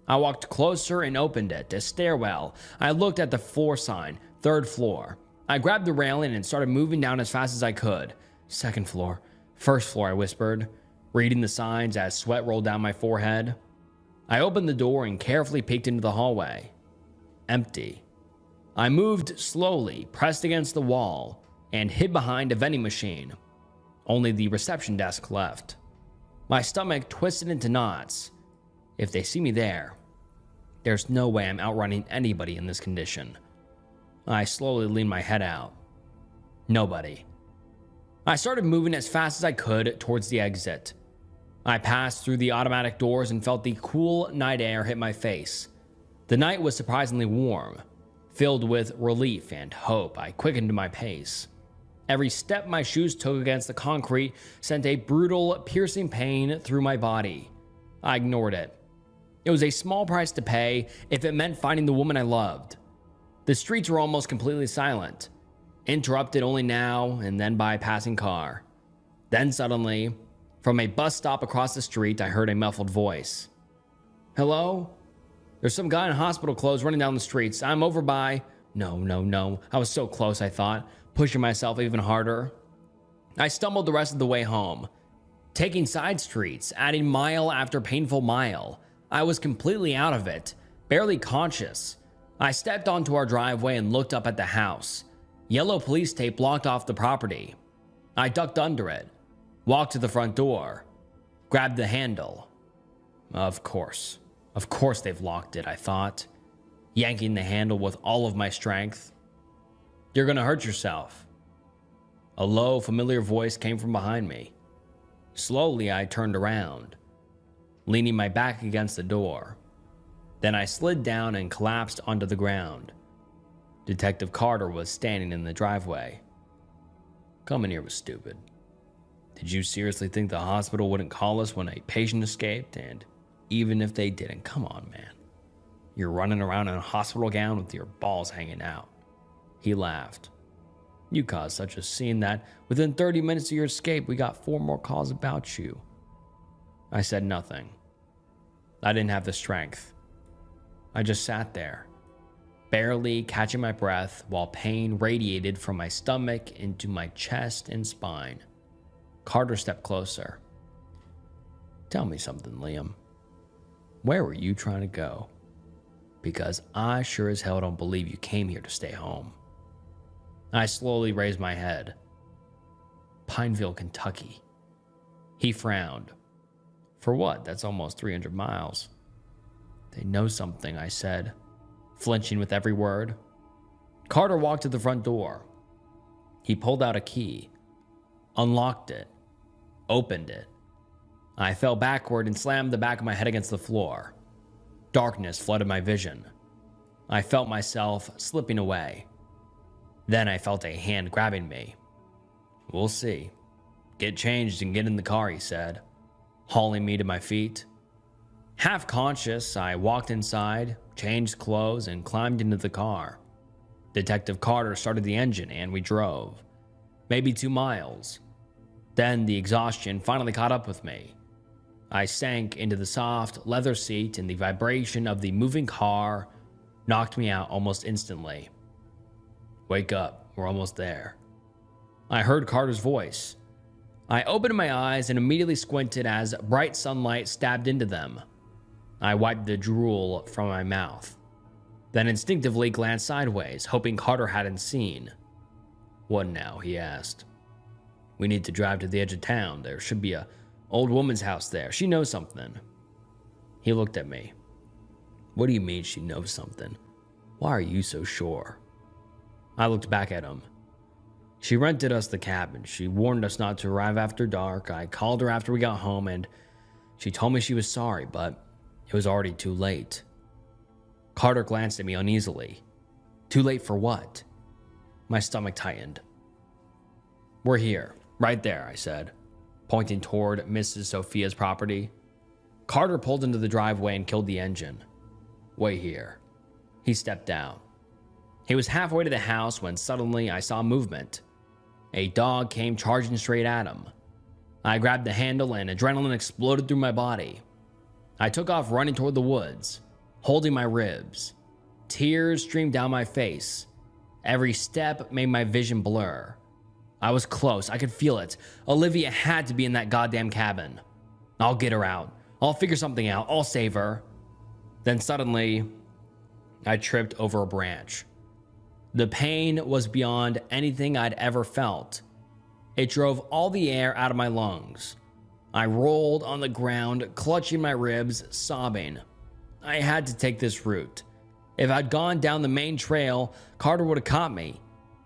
I walked closer and opened it, a stairwell. I looked at the floor sign, 3rd floor. I grabbed the railing and started moving down as fast as I could. 2nd floor, 1st floor, I whispered, reading the signs as sweat rolled down my forehead. I opened the door and carefully peeked into the hallway. Empty. I moved slowly, pressed against the wall, and hid behind a vending machine. Only the reception desk left. My stomach twisted into knots. If they see me there, there's no way I'm outrunning anybody in this condition. I slowly leaned my head out. Nobody. I started moving as fast as I could towards the exit. I passed through the automatic doors and felt the cool night air hit my face. The night was surprisingly warm. Filled with relief and hope, I quickened my pace. Every step my shoes took against the concrete sent a brutal, piercing pain through my body. I ignored it. It was a small price to pay if it meant finding the woman I loved. The streets were almost completely silent, interrupted only now and then by a passing car. Then suddenly, from a bus stop across the street, I heard a muffled voice. "Hello? There's some guy in hospital clothes running down the streets. I'm over by..." No. I was so close, I thought, pushing myself even harder. I stumbled the rest of the way home, taking side streets, adding mile after painful mile. I was completely out of it, barely conscious. I stepped onto our driveway and looked up at the house. Yellow police tape blocked off the property. I ducked under it, walked to the front door, grabbed the handle. Of course they've locked it, I thought, yanking the handle with all of my strength. "You're gonna hurt yourself." A low, familiar voice came from behind me. Slowly, I turned around, leaning my back against the door. Then I slid down and collapsed onto the ground. Detective Carter was standing in the driveway. Coming here was stupid. Did you seriously think the hospital wouldn't call us when a patient escaped? And even if they didn't, come on, man. You're running around in a hospital gown with your balls hanging out. He laughed. You caused such a scene that within 30 minutes of your escape, we got 4 more calls about you. I said nothing. I didn't have the strength. I just sat there, barely catching my breath while pain radiated from my stomach into my chest and spine. Carter stepped closer. Tell me something, Liam. Where were you trying to go? Because I sure as hell don't believe you came here to stay home. I slowly raised my head. Pineville, Kentucky. He frowned. For what? That's almost 300 miles. They know something, I said, flinching with every word. Carter walked to the front door. He pulled out a key, unlocked it, opened it. I fell backward and slammed the back of my head against the floor. Darkness flooded my vision. I felt myself slipping away. Then I felt a hand grabbing me. We'll see. Get changed and get in the car, he said, hauling me to my feet. Half conscious, I walked inside, changed clothes, and climbed into the car. Detective Carter started the engine and we drove. Maybe 2 miles. Then the exhaustion finally caught up with me. I sank into the soft leather seat and the vibration of the moving car knocked me out almost instantly. Wake up, we're almost there. I heard Carter's voice. I opened my eyes and immediately squinted as bright sunlight stabbed into them. I wiped the drool from my mouth, then instinctively glanced sideways, hoping Carter hadn't seen. What now? He asked. We need to drive to the edge of town. There should be a old woman's house there. She knows something. He looked at me. What do you mean she knows something? Why are you so sure? I looked back at him. She rented us the cabin. She warned us not to arrive after dark. I called her after we got home and she told me she was sorry, but it was already too late. Carter glanced at me uneasily. Too late for what? My stomach tightened. We're here, right there, I said, pointing toward Mrs. Sophia's property. Carter pulled into the driveway and killed the engine. Wait here. He stepped down. He was halfway to the house when suddenly I saw movement. A dog came charging straight at him. I grabbed the handle and adrenaline exploded through my body. I took off running toward the woods, holding my ribs. Tears streamed down my face. Every step made my vision blur. I was close. I could feel it. Olivia had to be in that goddamn cabin. I'll get her out. I'll figure something out. I'll save her. Then suddenly, I tripped over a branch. The pain was beyond anything I'd ever felt. It drove all the air out of my lungs. I rolled on the ground, clutching my ribs, sobbing. I had to take this route. If I'd gone down the main trail, Carter would have caught me.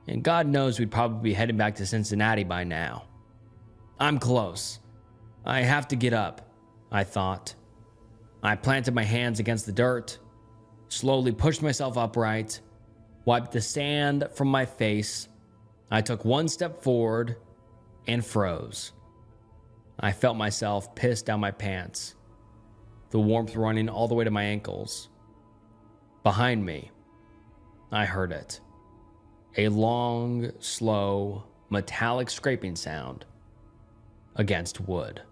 And God knows we'd probably be heading back to Cincinnati by now. I'm close. I have to get up, I thought. I planted my hands against the dirt, slowly pushed myself upright, wiped the sand from my face. I took one step forward and froze. I felt myself piss down my pants, the warmth running all the way to my ankles. Behind me, I heard it. A long, slow, metallic scraping sound against wood.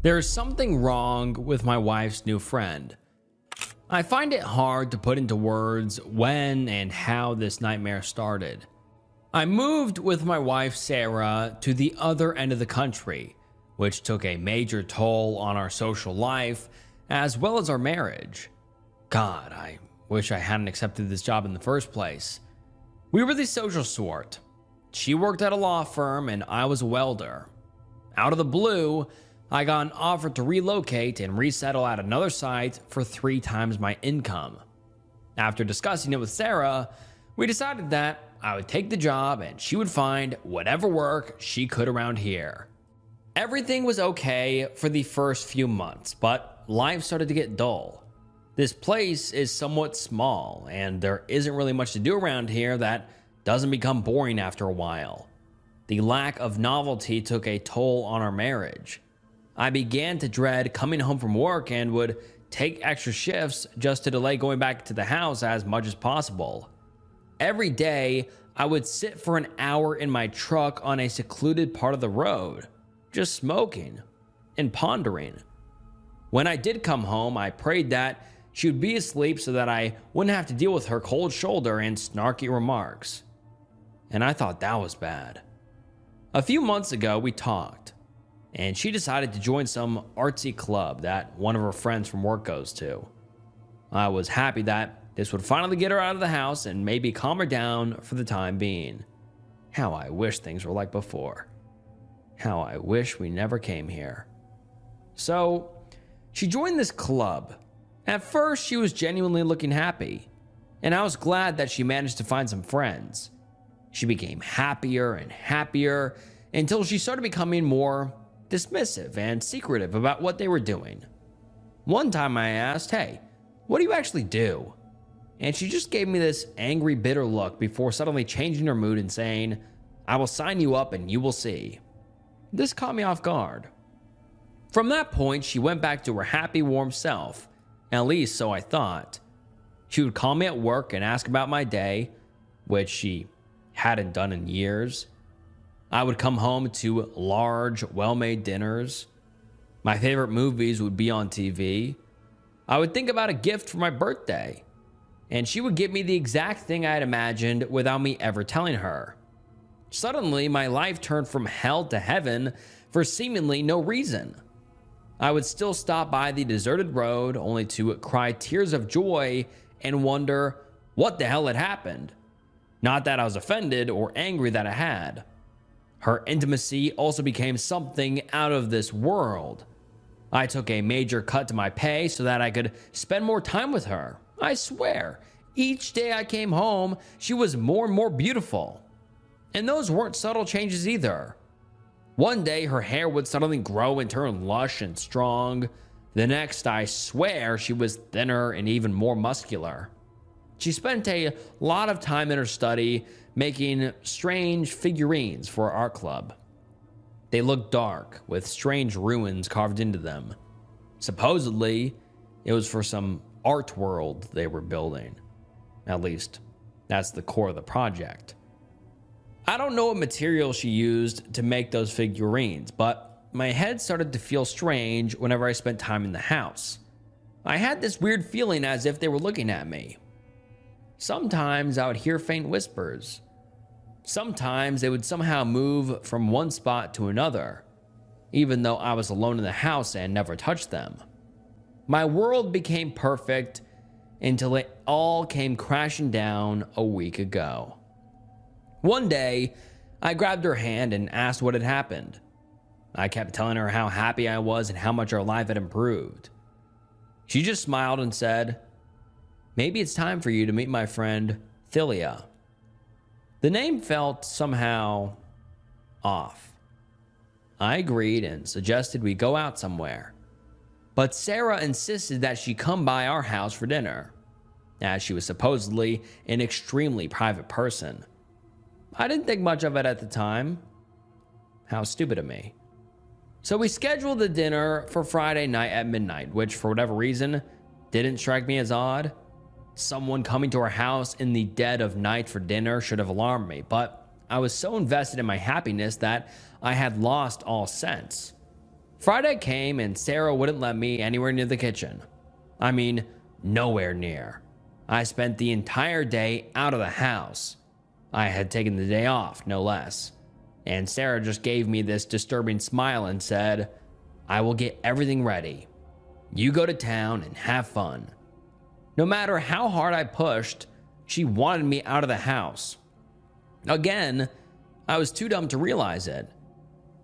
There is something wrong with my wife's new friend. I find it hard to put into words when and how this nightmare started. I moved with my wife Sarah to the other end of the country, which took a major toll on our social life as well as our marriage. God, I wish I hadn't accepted this job in the first place. We were the social sort. She worked at a law firm and I was a welder. Out of the blue, I got an offer to relocate and resettle at another site for 3 times my income. After discussing it with Sarah, We decided that I would take the job and she would find whatever work she could around here. Everything was okay for the first few months, but life started to get dull. This place is somewhat small, and there isn't really much to do around here that doesn't become boring after a while. The lack of novelty took a toll on our marriage. I began to dread coming home from work and would take extra shifts just to delay going back to the house as much as possible. Every day, I would sit for an hour in my truck on a secluded part of the road, just smoking and pondering. When I did come home, I prayed that she would be asleep so that I wouldn't have to deal with her cold shoulder and snarky remarks. And I thought that was bad. A few months ago, we talked, and she decided to join some artsy club that one of her friends from work goes to. I was happy that this would finally get her out of the house and maybe calm her down for the time being. How I wish things were like before. How I wish we never came here. So, she joined this club. At first, she was genuinely looking happy, and I was glad that she managed to find some friends. She became happier and happier until she started becoming more dismissive and secretive about what they were doing. One time I asked, "Hey, what do you actually do?" And she just gave me this angry, bitter look before suddenly changing her mood and saying, "I will sign you up and you will see." This caught me off guard. From that point, she went back to her happy, warm self. At least so I thought. She would call me at work and ask about my day, which she hadn't done in years. I would come home to large, well-made dinners. My favorite movies would be on TV. I would think about a gift for my birthday, and she would give me the exact thing I had imagined without me ever telling her. Suddenly, my life turned from hell to heaven for seemingly no reason. I would still stop by the deserted road only to cry tears of joy and wonder what the hell had happened. Not that I was offended or angry that I had. Her intimacy also became something out of this world. I took a major cut to my pay so that I could spend more time with her. I swear, each day I came home, she was more and more beautiful. And those weren't subtle changes either. One day, her hair would suddenly grow and turn lush and strong. The next, I swear, she was thinner and even more muscular. She spent a lot of time in her study making strange figurines for our art club. They looked dark, with strange ruins carved into them. Supposedly, it was for some art world they were building. At least, that's the core of the project. I don't know what material she used to make those figurines, but my head started to feel strange whenever I spent time in the house. I had this weird feeling as if they were looking at me. Sometimes I would hear faint whispers. Sometimes they would somehow move from one spot to another, even though I was alone in the house and never touched them. My world became perfect until it all came crashing down a week ago. One day, I grabbed her hand and asked what had happened. I kept telling her how happy I was and how much our life had improved. She just smiled and said, "Maybe it's time for you to meet my friend, Thilia." The name felt somehow off. I agreed and suggested we go out somewhere. But Sarah insisted that she come by our house for dinner, as she was supposedly an extremely private person. I didn't think much of it at the time. How stupid of me. So we scheduled the dinner for Friday night at midnight, which for whatever reason didn't strike me as odd. Someone coming to our house in the dead of night for dinner should have alarmed me, but I was so invested in my happiness that I had lost all sense. Friday came and Sarah wouldn't let me anywhere near the kitchen. I mean, nowhere near. I spent the entire day out of the house. I had taken the day off, no less. And Sarah just gave me this disturbing smile and said, "I will get everything ready. You go to town and have fun." No matter how hard I pushed, she wanted me out of the house. Again, I was too dumb to realize it.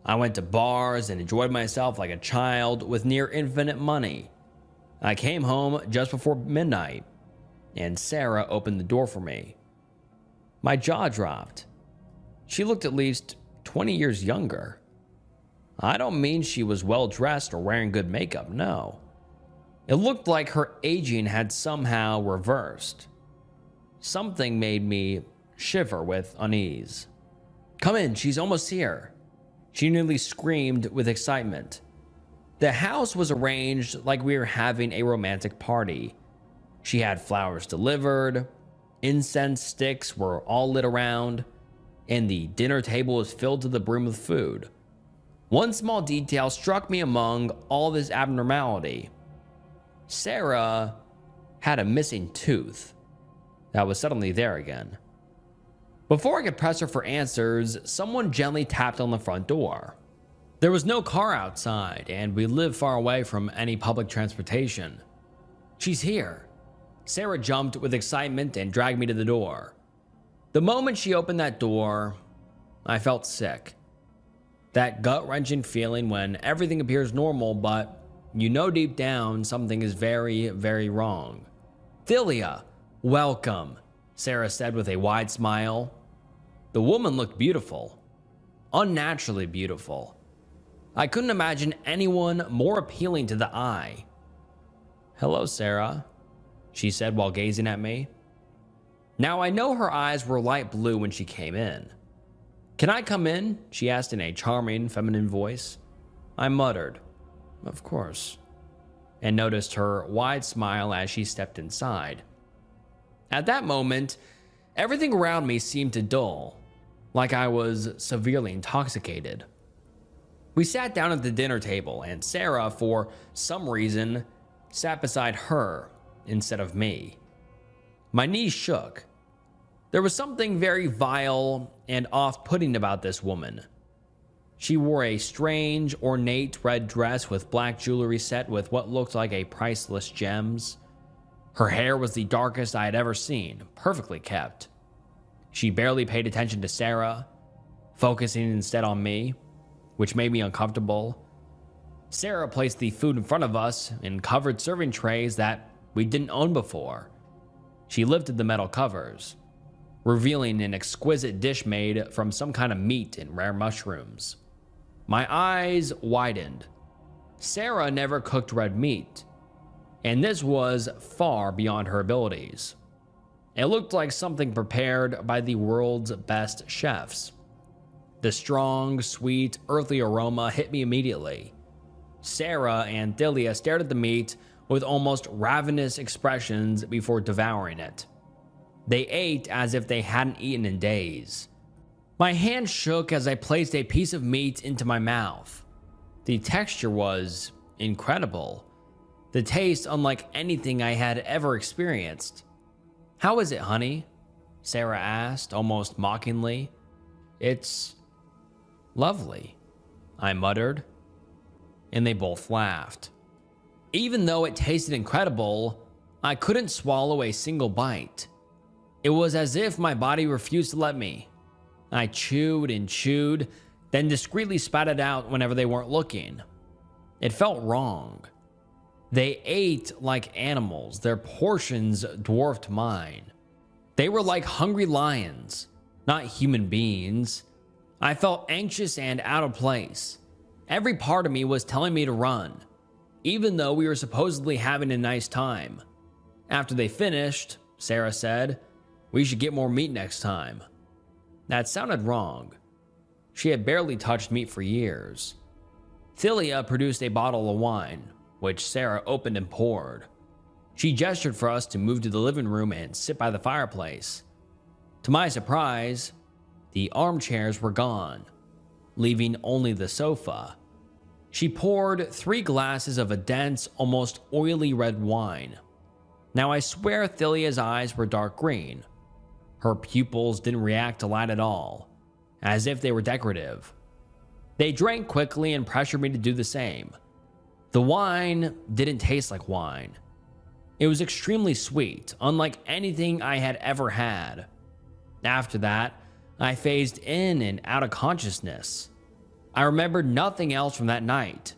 I went to bars and enjoyed myself like a child with near infinite money. I came home just before midnight, and Sarah opened the door for me. My jaw dropped. She looked at least 20 years younger. I don't mean she was well dressed or wearing good makeup, no. It looked like her aging had somehow reversed. Something made me shiver with unease. "Come in, she's almost here," she nearly screamed with excitement. The house was arranged like we were having a romantic party. She had flowers delivered, incense sticks were all lit around, and the dinner table was filled to the brim with food. One small detail struck me among all this abnormality. Sarah had a missing tooth that was suddenly there again. Before I could press her for answers, someone gently tapped on the front door. There was no car outside, and we lived far away from any public transportation. "She's here." Sarah jumped with excitement and dragged me to the door. The moment she opened that door, I felt sick. That gut-wrenching feeling when everything appears normal, but you know deep down something is very, very wrong. "Thilia, welcome," Sarah said with a wide smile. The woman looked beautiful. Unnaturally beautiful. I couldn't imagine anyone more appealing to the eye. "Hello, Sarah," she said while gazing at me. Now I know her eyes were light blue when she came in. "Can I come in?" she asked in a charming, feminine voice. I muttered, "Of course," and noticed her wide smile as she stepped inside. At that moment, everything around me seemed to dull, like I was severely intoxicated. We sat down at the dinner table, and Sarah, for some reason, sat beside her instead of me. My knees shook. There was something very vile and off-putting about this woman. She wore a strange, ornate red dress with black jewelry set with what looked like a priceless gems. Her hair was the darkest I had ever seen, perfectly kept. She barely paid attention to Sarah, focusing instead on me, which made me uncomfortable. Sarah placed the food in front of us in covered serving trays that we didn't own before. She lifted the metal covers, revealing an exquisite dish made from some kind of meat and rare mushrooms. My eyes widened. Sarah never cooked red meat, and this was far beyond her abilities. It looked like something prepared by the world's best chefs. The strong, sweet, earthly aroma hit me immediately. Sarah and Thilia stared at the meat with almost ravenous expressions before devouring it. They ate as if they hadn't eaten in days. My hand shook as I placed a piece of meat into my mouth. The texture was incredible. The taste unlike anything I had ever experienced. "How is it, honey?" Sarah asked, almost mockingly. "It's lovely," I muttered, and they both laughed. Even though it tasted incredible, I couldn't swallow a single bite. It was as if my body refused to let me. I chewed and chewed, then discreetly spat it out whenever they weren't looking. It felt wrong. They ate like animals. Their portions dwarfed mine. They were like hungry lions, not human beings. I felt anxious and out of place. Every part of me was telling me to run, even though we were supposedly having a nice time. After they finished, Sarah said, "We should get more meat next time." That sounded wrong. She had barely touched meat for years. Thilia produced a bottle of wine, which Sarah opened and poured. She gestured for us to move to the living room and sit by the fireplace. To my surprise, the armchairs were gone, leaving only the sofa. She poured 3 glasses of a dense, almost oily red wine. Now I swear Thilia's eyes were dark green. Her pupils didn't react to light at all, as if they were decorative. They drank quickly and pressured me to do the same. The wine didn't taste like wine. It was extremely sweet, unlike anything I had ever had. After that, I phased in and out of consciousness. I remembered nothing else from that night,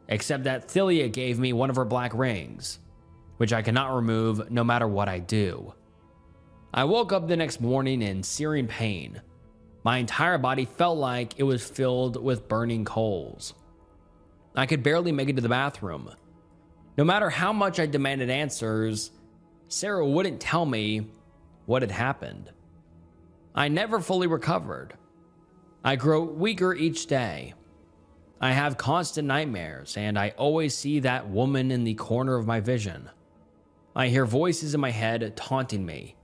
except that Thilia gave me one of her black rings, which I cannot remove no matter what I do. I woke up the next morning in searing pain. My entire body felt like it was filled with burning coals. I could barely make it to the bathroom. No matter how much I demanded answers, Sarah wouldn't tell me what had happened. I never fully recovered. I grow weaker each day. I have constant nightmares, and I always see that woman in the corner of my vision. I hear voices in my head taunting me,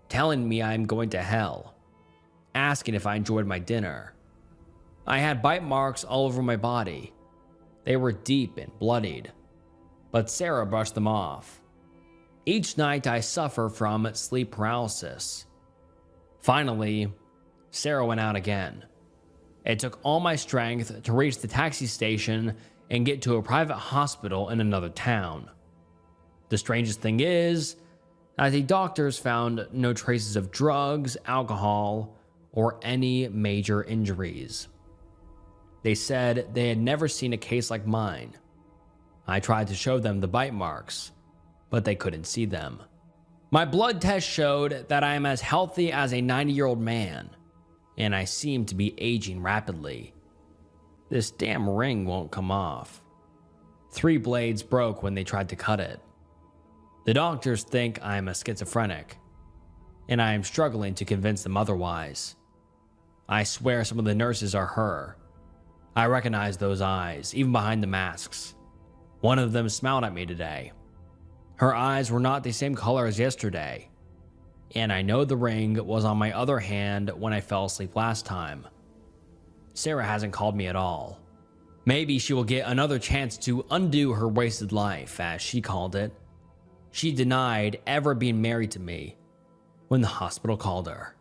telling me I'm going to hell, asking if I enjoyed my dinner. I had bite marks all over my body. They were deep and bloodied, but Sarah brushed them off. Each night I suffer from sleep paralysis. Finally, Sarah went out again. It took all my strength to reach the taxi station and get to a private hospital in another town. The strangest thing is that the doctors found no traces of drugs, alcohol, or any major injuries. They said they had never seen a case like mine. I tried to show them the bite marks, but they couldn't see them. My blood test showed that I am as healthy as a 90-year-old man, and I seem to be aging rapidly. This damn ring won't come off. 3 blades broke when they tried to cut it. The doctors think I am a schizophrenic, and I am struggling to convince them otherwise. I swear some of the nurses are her. I recognize those eyes, even behind the masks. One of them smiled at me today. Her eyes were not the same color as yesterday, and I know the ring was on my other hand when I fell asleep last time. Sarah hasn't called me at all. Maybe she will get another chance to undo her wasted life, as she called it. She denied ever being married to me when the hospital called her.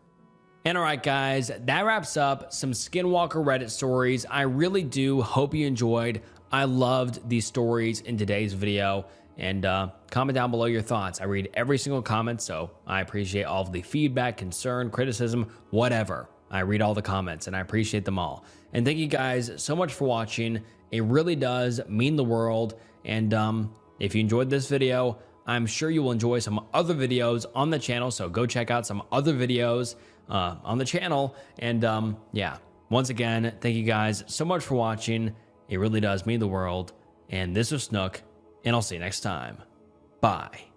And alright guys, that wraps up some Skinwalker Reddit stories. I really do hope you enjoyed. I loved these stories in today's video. And comment down below your thoughts. I read every single comment, so I appreciate all of the feedback, concern, criticism, whatever. I read all the comments and I appreciate them all. And thank you guys so much for watching. It really does mean the world. And if you enjoyed this video, I'm sure you will enjoy some other videos on the channel. So go check out some other videos on the channel. And yeah, once again, thank you guys so much for watching. It really does mean the world. And this was Snook. And I'll see you next time. Bye.